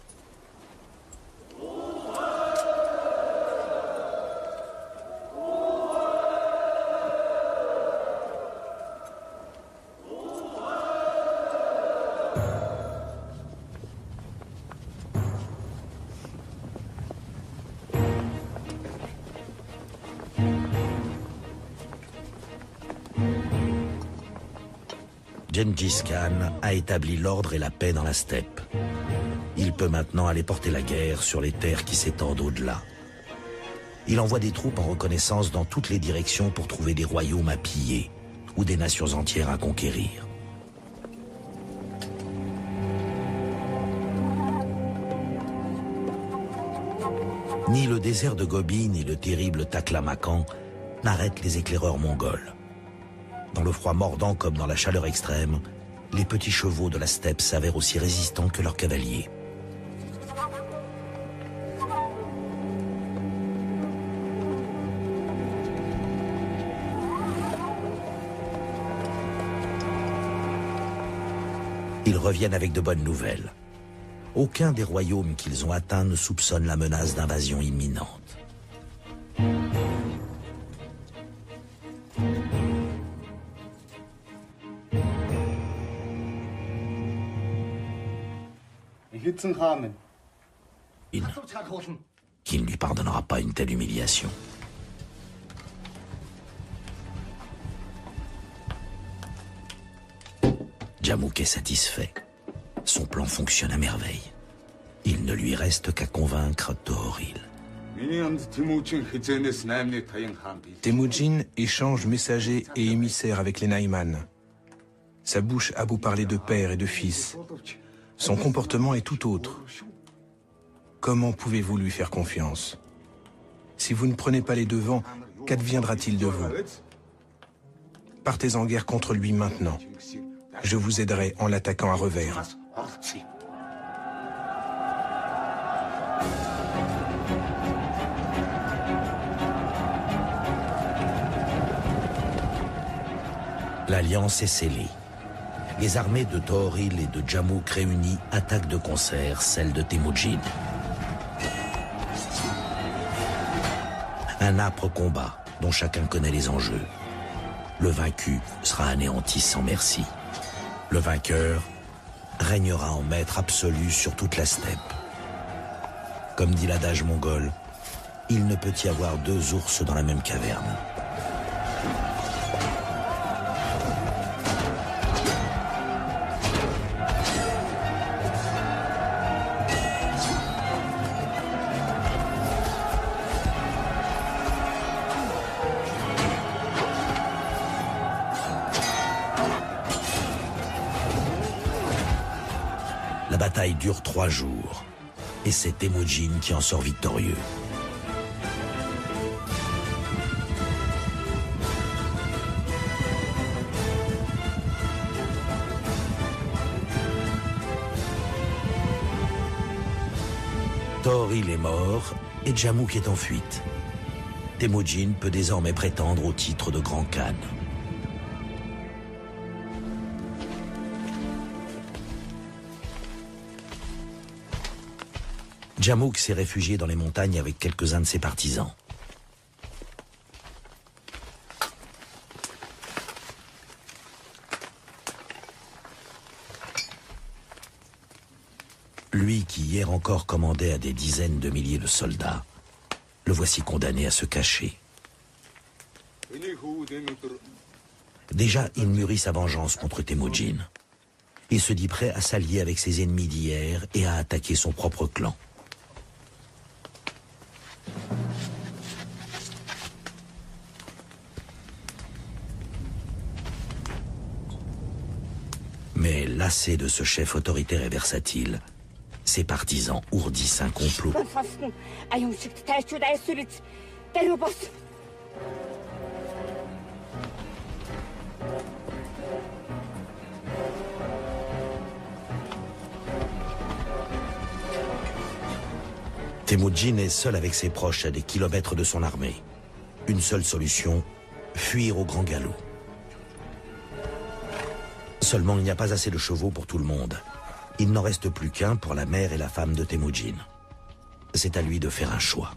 Gengis Khan a établi l'ordre et la paix dans la steppe. Il peut maintenant aller porter la guerre sur les terres qui s'étendent au-delà. Il envoie des troupes en reconnaissance dans toutes les directions pour trouver des royaumes à piller ou des nations entières à conquérir. Ni le désert de Gobi ni le terrible Taklamakan n'arrêtent les éclaireurs mongols. Dans le froid mordant comme dans la chaleur extrême, les petits chevaux de la steppe s'avèrent aussi résistants que leurs cavaliers. Ils reviennent avec de bonnes nouvelles. Aucun des royaumes qu'ils ont atteints ne soupçonne la menace d'invasion imminente. Qui ne lui pardonnera pas une telle humiliation. Djamouk est satisfait. Son plan fonctionne à merveille. Il ne lui reste qu'à convaincre Tohoril. Temujin échange messagers et émissaires avec les Naiman. Sa bouche a beau parler de père et de fils. Son comportement est tout autre. Comment pouvez-vous lui faire confiance? Si vous ne prenez pas les devants, qu'adviendra-t-il de vous? Partez en guerre contre lui maintenant. Je vous aiderai en l'attaquant à revers. L'alliance est scellée. Les armées de Tohoril et de Djamouk réunies attaquent de concert celles de Temujin. Un âpre combat dont chacun connaît les enjeux. Le vaincu sera anéanti sans merci. Le vainqueur régnera en maître absolu sur toute la steppe. Comme dit l'adage mongol, il ne peut y avoir deux ours dans la même caverne. La bataille dure 3 jours, et c'est Temujin qui en sort victorieux. Tohoril est mort et Djamouk est en fuite. Temujin peut désormais prétendre au titre de Grand Khan. Djamouk s'est réfugié dans les montagnes avec quelques-uns de ses partisans. Lui qui hier encore commandait à des dizaines de milliers de soldats, le voici condamné à se cacher. Déjà, il mûrit sa vengeance contre Temujin. Il se dit prêt à s'allier avec ses ennemis d'hier et à attaquer son propre clan. Mais lassés de ce chef autoritaire et versatile, ses partisans ourdissent un complot. Temujin est seul avec ses proches à des kilomètres de son armée. Une seule solution, fuir au grand galop. Seulement, il n'y a pas assez de chevaux pour tout le monde. Il n'en reste plus qu'un pour la mère et la femme de Temujin. C'est à lui de faire un choix.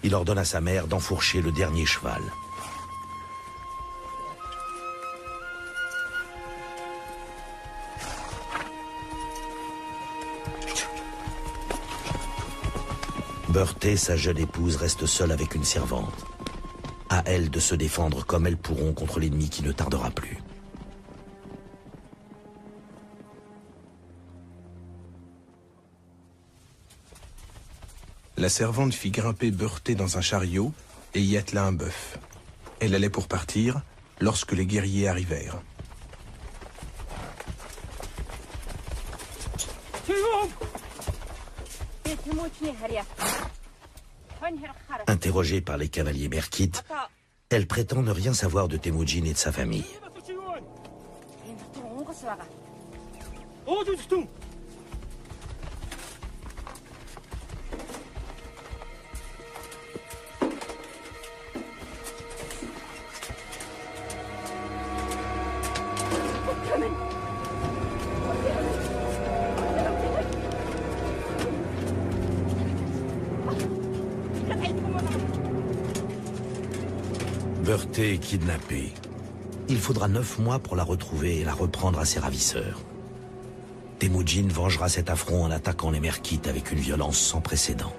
Il ordonne à sa mère d'enfourcher le dernier cheval. Beurté, sa jeune épouse, reste seule avec une servante. À elles de se défendre comme elles pourront contre l'ennemi qui ne tardera plus. La servante fit grimper Beurté dans un chariot et y attela un bœuf. Elle allait pour partir lorsque les guerriers arrivèrent. Interrogée par les cavaliers merkites, elle prétend ne rien savoir de Temujin et de sa famille. Beurté est kidnappée. Il faudra 9 mois pour la retrouver et la reprendre à ses ravisseurs. Temujin vengera cet affront en attaquant les merkites avec une violence sans précédent.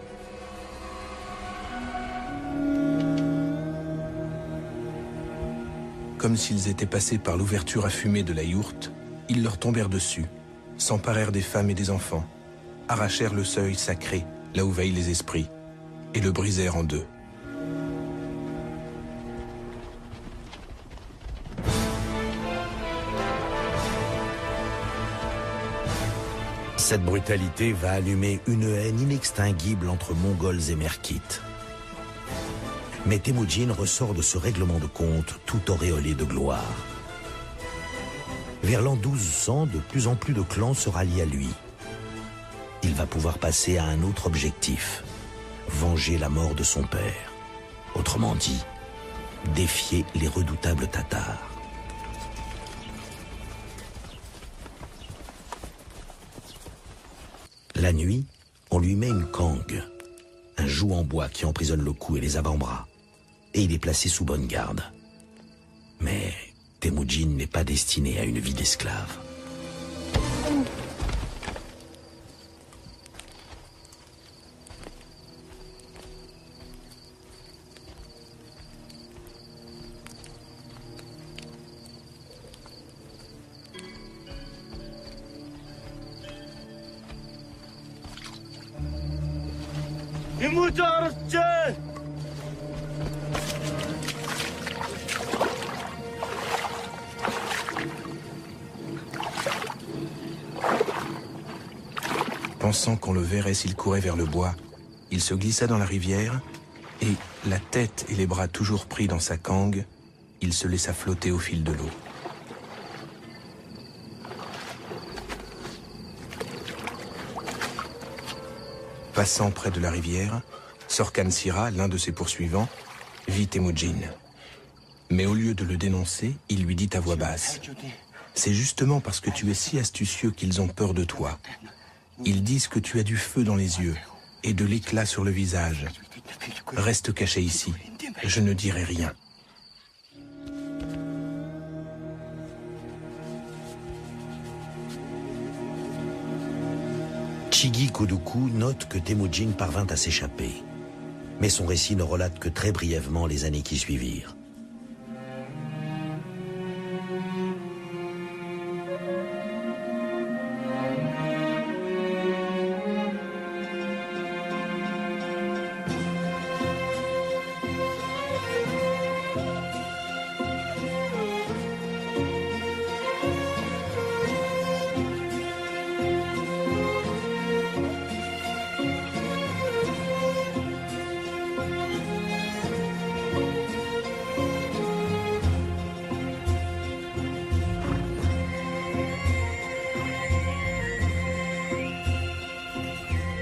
Comme s'ils étaient passés par l'ouverture à fumée de la yourte, ils leur tombèrent dessus, s'emparèrent des femmes et des enfants, arrachèrent le seuil sacré, là où veillent les esprits, et le brisèrent en deux. Cette brutalité va allumer une haine inextinguible entre Mongols et merkites. Mais Temujin ressort de ce règlement de compte tout auréolé de gloire. Vers l'an 1200, de plus en plus de clans se rallient à lui. Il va pouvoir passer à un autre objectif, venger la mort de son père. Autrement dit, défier les redoutables Tatars. La nuit, on lui met une kangue, un joug en bois qui emprisonne le cou et les avant-bras, et il est placé sous bonne garde. Mais Temujin n'est pas destiné à une vie d'esclave. Pensant qu'on le verrait s'il courait vers le bois, il se glissa dans la rivière et, la tête et les bras toujours pris dans sa kangue, il se laissa flotter au fil de l'eau. Passant près de la rivière, Sorkhan Sira, l'un de ses poursuivants, vit Temujin. Mais au lieu de le dénoncer, il lui dit à voix basse: « C'est justement parce que tu es si astucieux qu'ils ont peur de toi. Ils disent que tu as du feu dans les yeux et de l'éclat sur le visage. Reste caché ici, je ne dirai rien. » Chigi Kuduku note que Temujin parvint à s'échapper. Mais son récit ne relate que très brièvement les années qui suivirent.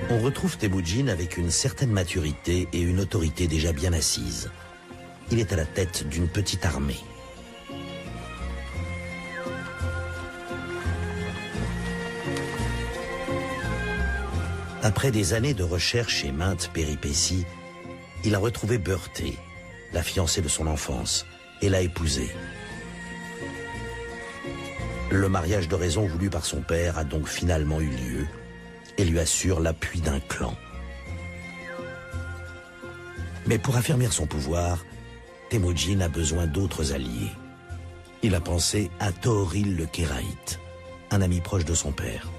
On retrouve Temujin avec une certaine maturité et une autorité déjà bien assise. Il est à la tête d'une petite armée. Après des années de recherche et maintes péripéties, il a retrouvé Beurté, la fiancée de son enfance, et l'a épousée. Le mariage de raison voulu par son père a donc finalement eu lieu et lui assure l'appui d'un clan. Mais pour affermir son pouvoir, Temujin a besoin d'autres alliés. Il a pensé à Tooril le Kéraïte, un ami proche de son père.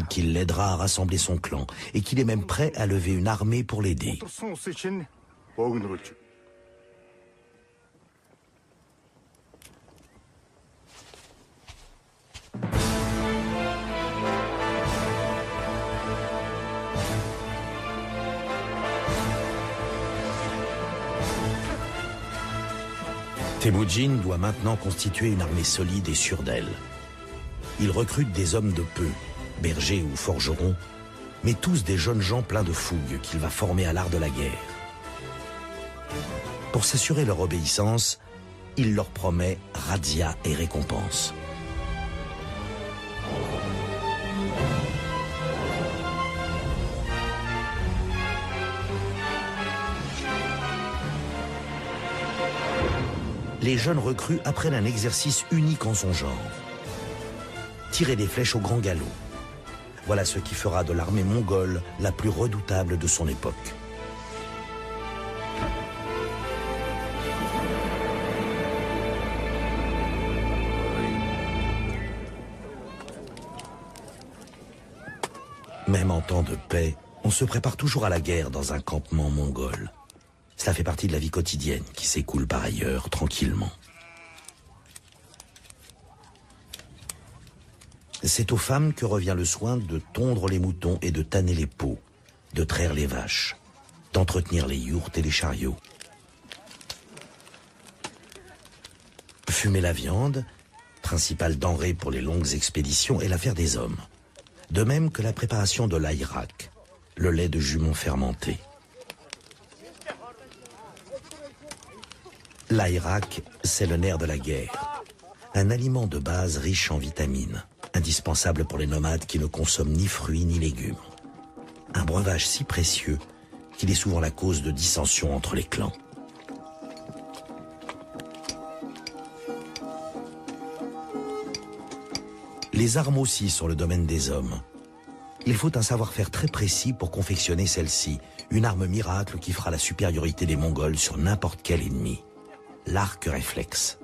Qu'il l'aidera à rassembler son clan et qu'il est même prêt à lever une armée pour l'aider. Temujin doit maintenant constituer une armée solide et sûre d'elle. Il recrute des hommes de peu, bergers ou forgerons, mais tous des jeunes gens pleins de fougue qu'il va former à l'art de la guerre. Pour s'assurer leur obéissance, il leur promet razzia et récompense. Les jeunes recrues apprennent un exercice unique en son genre. Tirer des flèches au grand galop. Voilà ce qui fera de l'armée mongole la plus redoutable de son époque. Même en temps de paix, on se prépare toujours à la guerre dans un campement mongol. Cela fait partie de la vie quotidienne qui s'écoule par ailleurs tranquillement. C'est aux femmes que revient le soin de tondre les moutons et de tanner les peaux, de traire les vaches, d'entretenir les yourtes et les chariots. Fumer la viande, principale denrée pour les longues expéditions, est l'affaire des hommes. De même que la préparation de l'ayrak, le lait de jument fermenté. L'ayrak, c'est le nerf de la guerre. Un aliment de base riche en vitamines, indispensable pour les nomades qui ne consomment ni fruits ni légumes. Un breuvage si précieux qu'il est souvent la cause de dissensions entre les clans. Les armes aussi sont le domaine des hommes. Il faut un savoir-faire très précis pour confectionner celle-ci, une arme miracle qui fera la supériorité des Mongols sur n'importe quel ennemi. L'arc réflexe.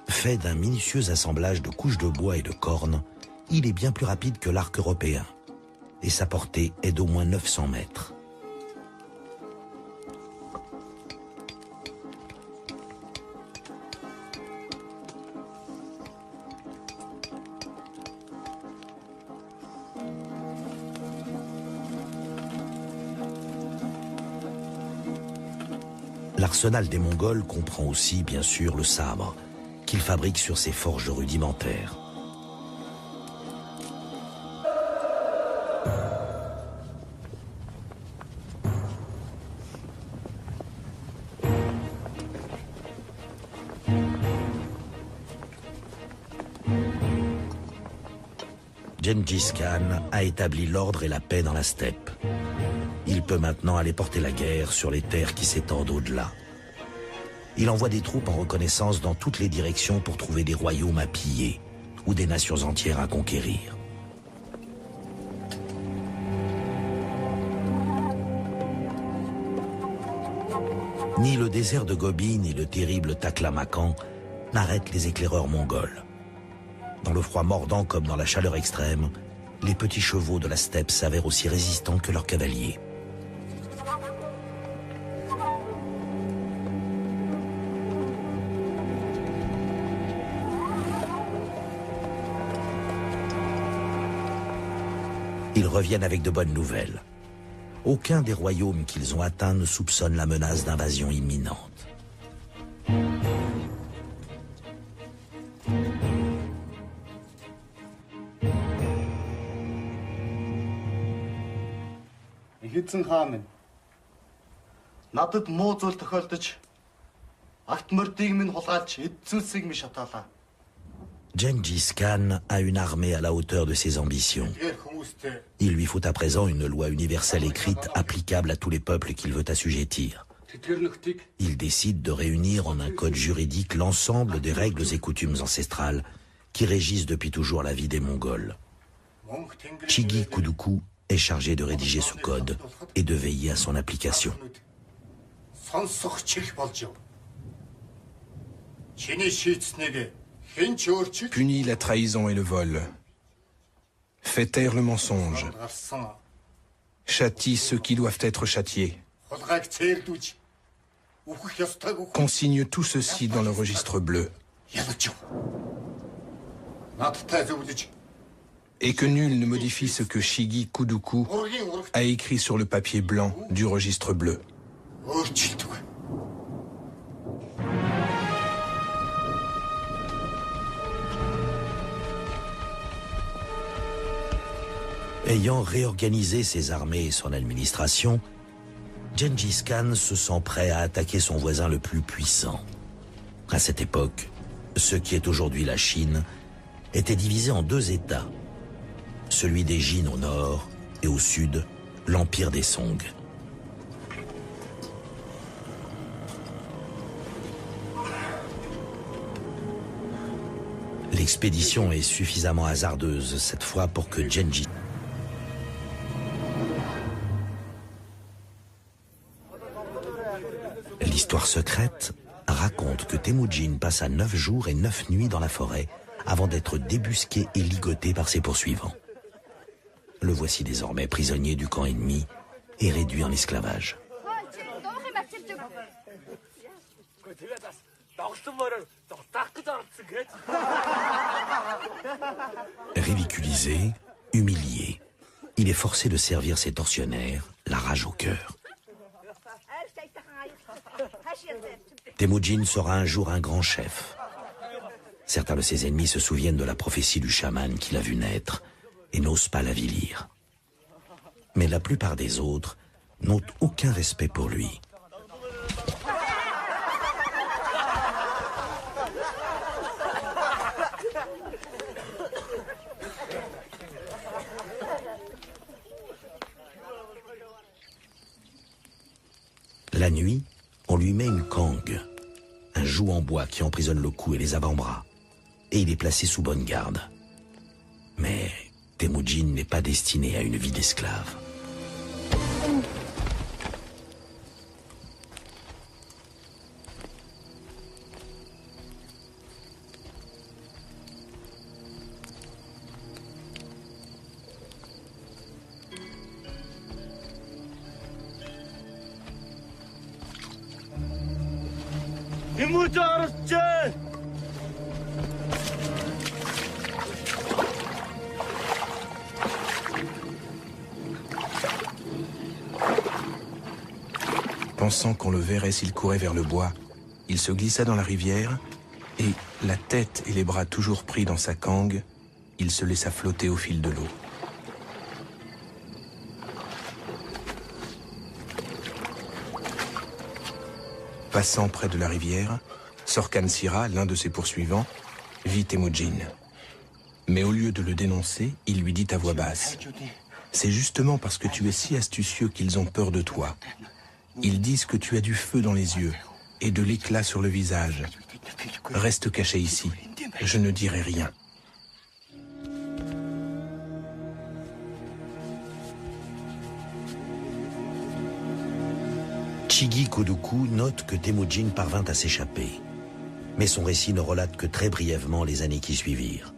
Fait d'un minutieux assemblage de couches de bois et de cornes, il est bien plus rapide que l'arc européen. Et sa portée est d'au moins 900 mètres. L'arsenal des Mongols comprend aussi, bien sûr, le sabre, qu'ils fabriquent sur ces forges rudimentaires. Gengis Khan a établi l'ordre et la paix dans la steppe. Il peut maintenant aller porter la guerre sur les terres qui s'étendent au-delà. Il envoie des troupes en reconnaissance dans toutes les directions pour trouver des royaumes à piller ou des nations entières à conquérir. Ni le désert de Gobi ni le terrible Taklamakan n'arrêtent les éclaireurs mongols. Dans le froid mordant comme dans la chaleur extrême, les petits chevaux de la steppe s'avèrent aussi résistants que leurs cavaliers. Ils reviennent avec de bonnes nouvelles. Aucun des royaumes qu'ils ont atteints ne soupçonne la menace d'invasion imminente. Эзэн хаан минь. Надад муу зүйл тохиолдож агт мордыг минь хулгайлж эд зүйлсийг минь шатаалаа. Gengis Khan a une armée à la hauteur de ses ambitions. Il lui faut à présent une loi universelle écrite applicable à tous les peuples qu'il veut assujettir. Il décide de réunir en un code juridique l'ensemble des règles et coutumes ancestrales qui régissent depuis toujours la vie des Mongols. Chigi Kuduku est chargé de rédiger ce code et de veiller à son application. сонсох чих болж юу. Чиний шийдсэнийг хэн ч өөрчилж Punis la trahison et le vol. Fais taire le mensonge. гарсан Châtie ceux qui doivent être châtiés. хулгайг цээрдүүж үхэх ёстойг үхэх Consigne tout ceci dans le registre bleu. ялж юу. Надтай зөвлөж Et que nul ne modifie ce que Shigi Kuduku ургийн урагт a écrit sur le papier blanc du registre bleu. өөрчилдөг. Ayant réorganisé ses armées et son administration, Gengis Khan se sent prêt à attaquer son voisin le plus puissant. À cette époque, ce qui est aujourd'hui la Chine était divisé en deux États. Celui des Jin au nord et au sud, l'empire des Song. L'expédition est suffisamment hasardeuse cette fois pour que Gengis L'histoire secrète raconte que Temujin passa 9 jours et 9 nuits dans la forêt avant d'être débusqué et ligoté par ses poursuivants. Le voici désormais prisonnier du camp ennemi et réduit en esclavage. Ridiculisé, humilié, il est forcé de servir ses tortionnaires, la rage au cœur. Temujin sera un jour un grand chef. Certains de ses ennemis se souviennent de la prophétie du chaman qu'il a vu naître et n'osent pas l'avilir. Mais la plupart des autres n'ont aucun respect pour lui. La nuit, on lui met une cangue, un joug en bois qui emprisonne le cou et les avant-bras, et il est placé sous bonne garde. Mais Temujin n'est pas destiné à une vie d'esclave. Pensant qu'on le verrait s'il courait vers le bois, il se glissa dans la rivière et, la tête et les bras toujours pris dans sa cangue, il se laissa flotter au fil de l'eau. Passant près de la rivière, Sorkan Sira, l'un de ses poursuivants, vit Temujin. Mais au lieu de le dénoncer, il lui dit à voix basse: « C'est justement parce que tu es si astucieux qu'ils ont peur de toi. Ils disent que tu as du feu dans les yeux et de l'éclat sur le visage. Reste caché ici, je ne dirai rien. » Shigi Kuduku note que Temujin parvint à s'échapper. Mais son récit ne relate que très brièvement les années qui suivirent.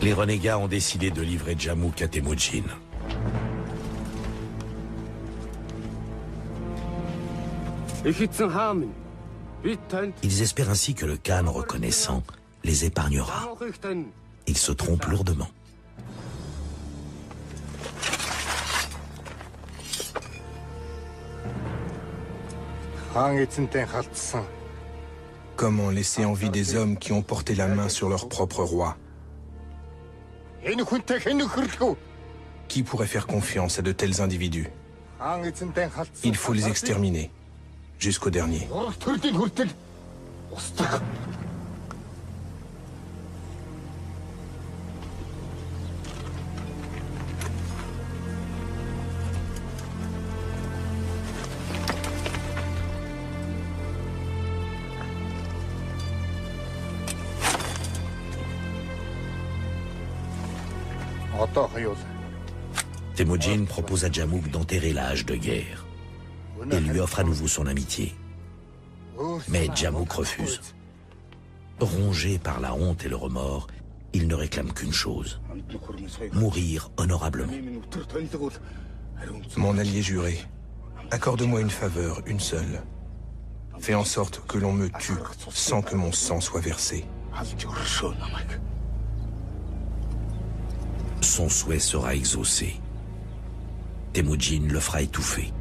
Les renégats ont décidé de livrer Djamouk à Temujin. Ils espèrent ainsi que le Khan, reconnaissant, les épargnera. Ils se trompent lourdement. Comment laisser en vie des hommes qui ont porté la main sur leur propre roi? Qui pourrait faire confiance à de tels individus? Il faut les exterminer, jusqu'au dernier. Temujin propose à Djamouk d'enterrer la hache de guerre et lui offre à nouveau son amitié. Mais Djamouk refuse. Rongé par la honte et le remords, il ne réclame qu'une chose: mourir honorablement. Mon allié juré, accorde-moi une faveur, une seule. Fais en sorte que l'on me tue sans que mon sang soit versé. Son souhait sera exaucé. Temujin le fera étouffer.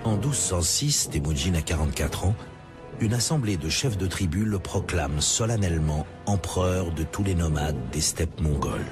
En 1206, Temujin a 44 ans, une assemblée de chefs de tribus le proclame solennellement empereur de tous les nomades des steppes mongoles.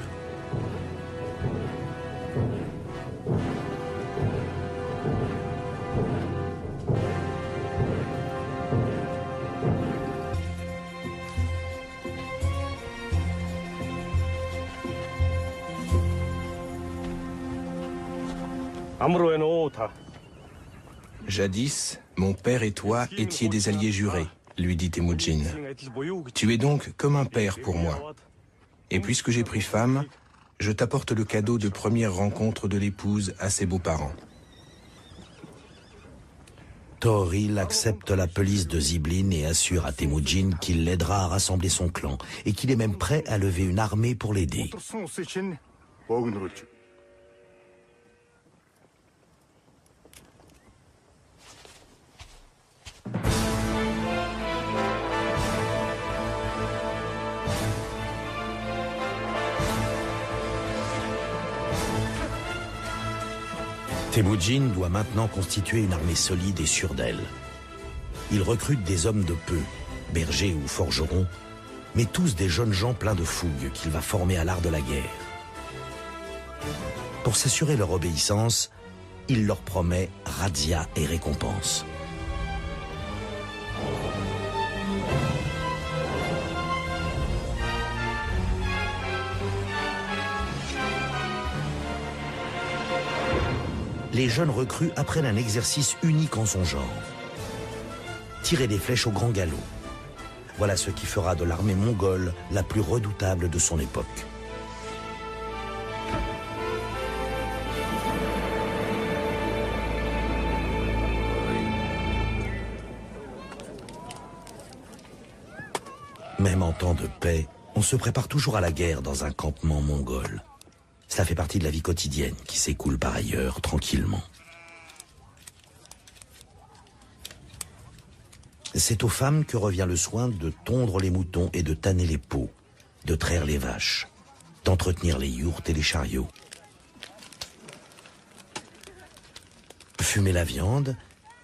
Jadis, mon père et toi étiez des alliés jurés, lui dit Temujin. Tu es donc comme un père pour moi. Et puisque j'ai pris femme, je t'apporte le cadeau de première rencontre de l'épouse à ses beaux-parents. Thooril accepte la pelisse de Zyblin et assure à Temujin qu'il l'aidera à rassembler son clan et qu'il est même prêt à lever une armée pour l'aider. Temujin doit maintenant constituer une armée solide et sûre d'elle. Il recrute des hommes de peu, bergers ou forgerons, mais tous des jeunes gens pleins de fougue qu'il va former à l'art de la guerre. Pour s'assurer leur obéissance, il leur promet razzia et récompense. Les jeunes recrues apprennent un exercice unique en son genre. Tirer des flèches au grand galop. Voilà ce qui fera de l'armée mongole la plus redoutable de son époque. Même en temps de paix, on se prépare toujours à la guerre dans un campement mongol. Cela fait partie de la vie quotidienne qui s'écoule par ailleurs tranquillement. C'est aux femmes que revient le soin de tondre les moutons et de tanner les peaux, de traire les vaches, d'entretenir les yourtes et les chariots. Fumer la viande,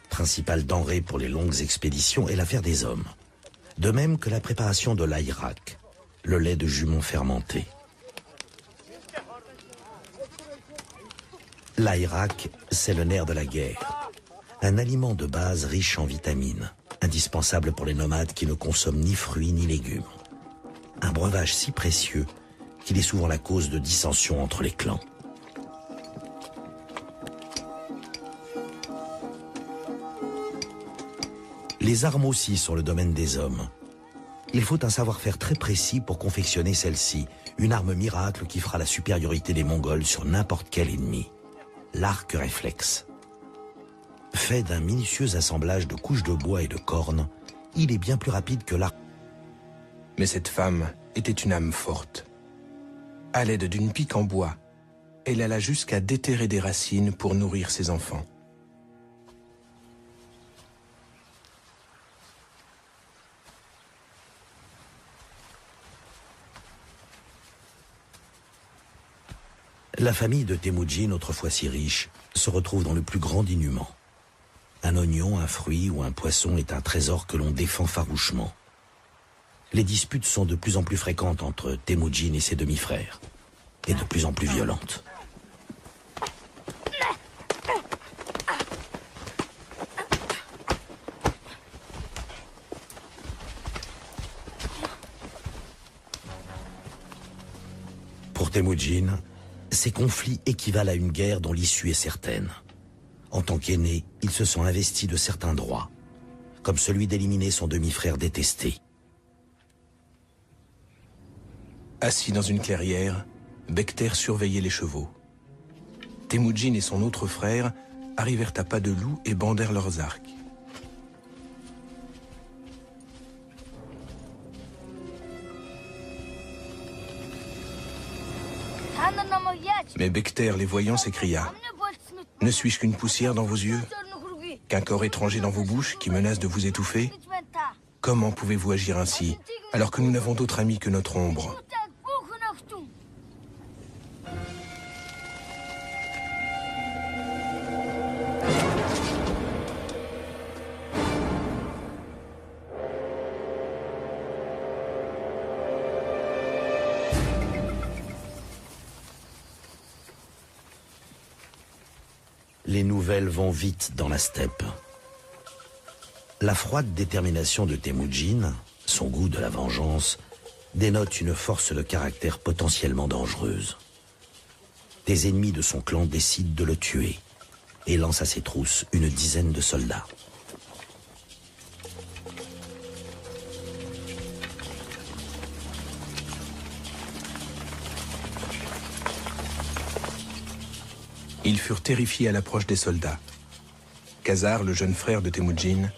principale denrée pour les longues expéditions, est l'affaire des hommes. De même que la préparation de l'ayrak, le lait de jument fermenté. L'ayrak, c'est le nerf de la guerre. Un aliment de base riche en vitamines, indispensable pour les nomades qui ne consomment ni fruits ni légumes. Un breuvage si précieux qu'il est souvent la cause de dissensions entre les clans. Les armes aussi sont le domaine des hommes. Il faut un savoir-faire très précis pour confectionner celle-ci, une arme miracle qui fera la supériorité des Mongols sur n'importe quel ennemi. L'arc réflexe. Fait d'un minutieux assemblage de couches de bois et de cornes, il est bien plus rapide que l'arc. Mais cette femme était une âme forte. À l'aide d'une pique en bois, elle alla jusqu'à déterrer des racines pour nourrir ses enfants. La famille de Temujin, autrefois si riche, se retrouve dans le plus grand dénuement. Un oignon, un fruit ou un poisson est un trésor que l'on défend farouchement. Les disputes sont de plus en plus fréquentes entre Temujin et ses demi-frères, et de plus en plus violentes. Pour Temujin, ces conflits équivalent à une guerre dont l'issue est certaine. En tant qu'aîné, il se sent investi de certains droits, comme celui d'éliminer son demi-frère détesté. Assis dans une clairière, Bekter surveillait les chevaux. Temujin et son autre frère arrivèrent à pas de loup et bandèrent leurs arcs. Mais Bekter, les voyant, s'écria: « Ne suis-je qu'une poussière dans vos yeux? Qu'un corps étranger dans vos bouches qui menace de vous étouffer? Comment pouvez-vous agir ainsi, alors que nous n'avons d'autre ami que notre ombre ?» Les nouvelles vont vite dans la steppe. La froide détermination de Temujin, son goût de la vengeance, dénote une force de caractère potentiellement dangereuse. Des ennemis de son clan décident de le tuer et lancent à ses trousses une dizaine de soldats. Ils furent terrifiés à l'approche des soldats. Khazar, le jeune frère de Temujin,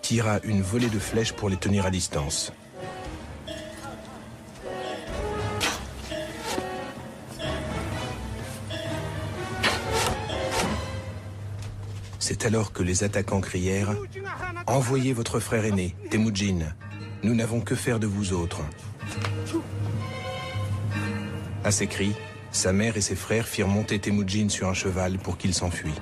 tira une volée de flèches pour les tenir à distance. C'est alors que les attaquants crièrent: « Envoyez votre frère aîné, Temujin. Nous n'avons que faire de vous autres. » À ces cris, sa mère et ses frères firent monter Temujin sur un cheval pour qu'il s'enfuit.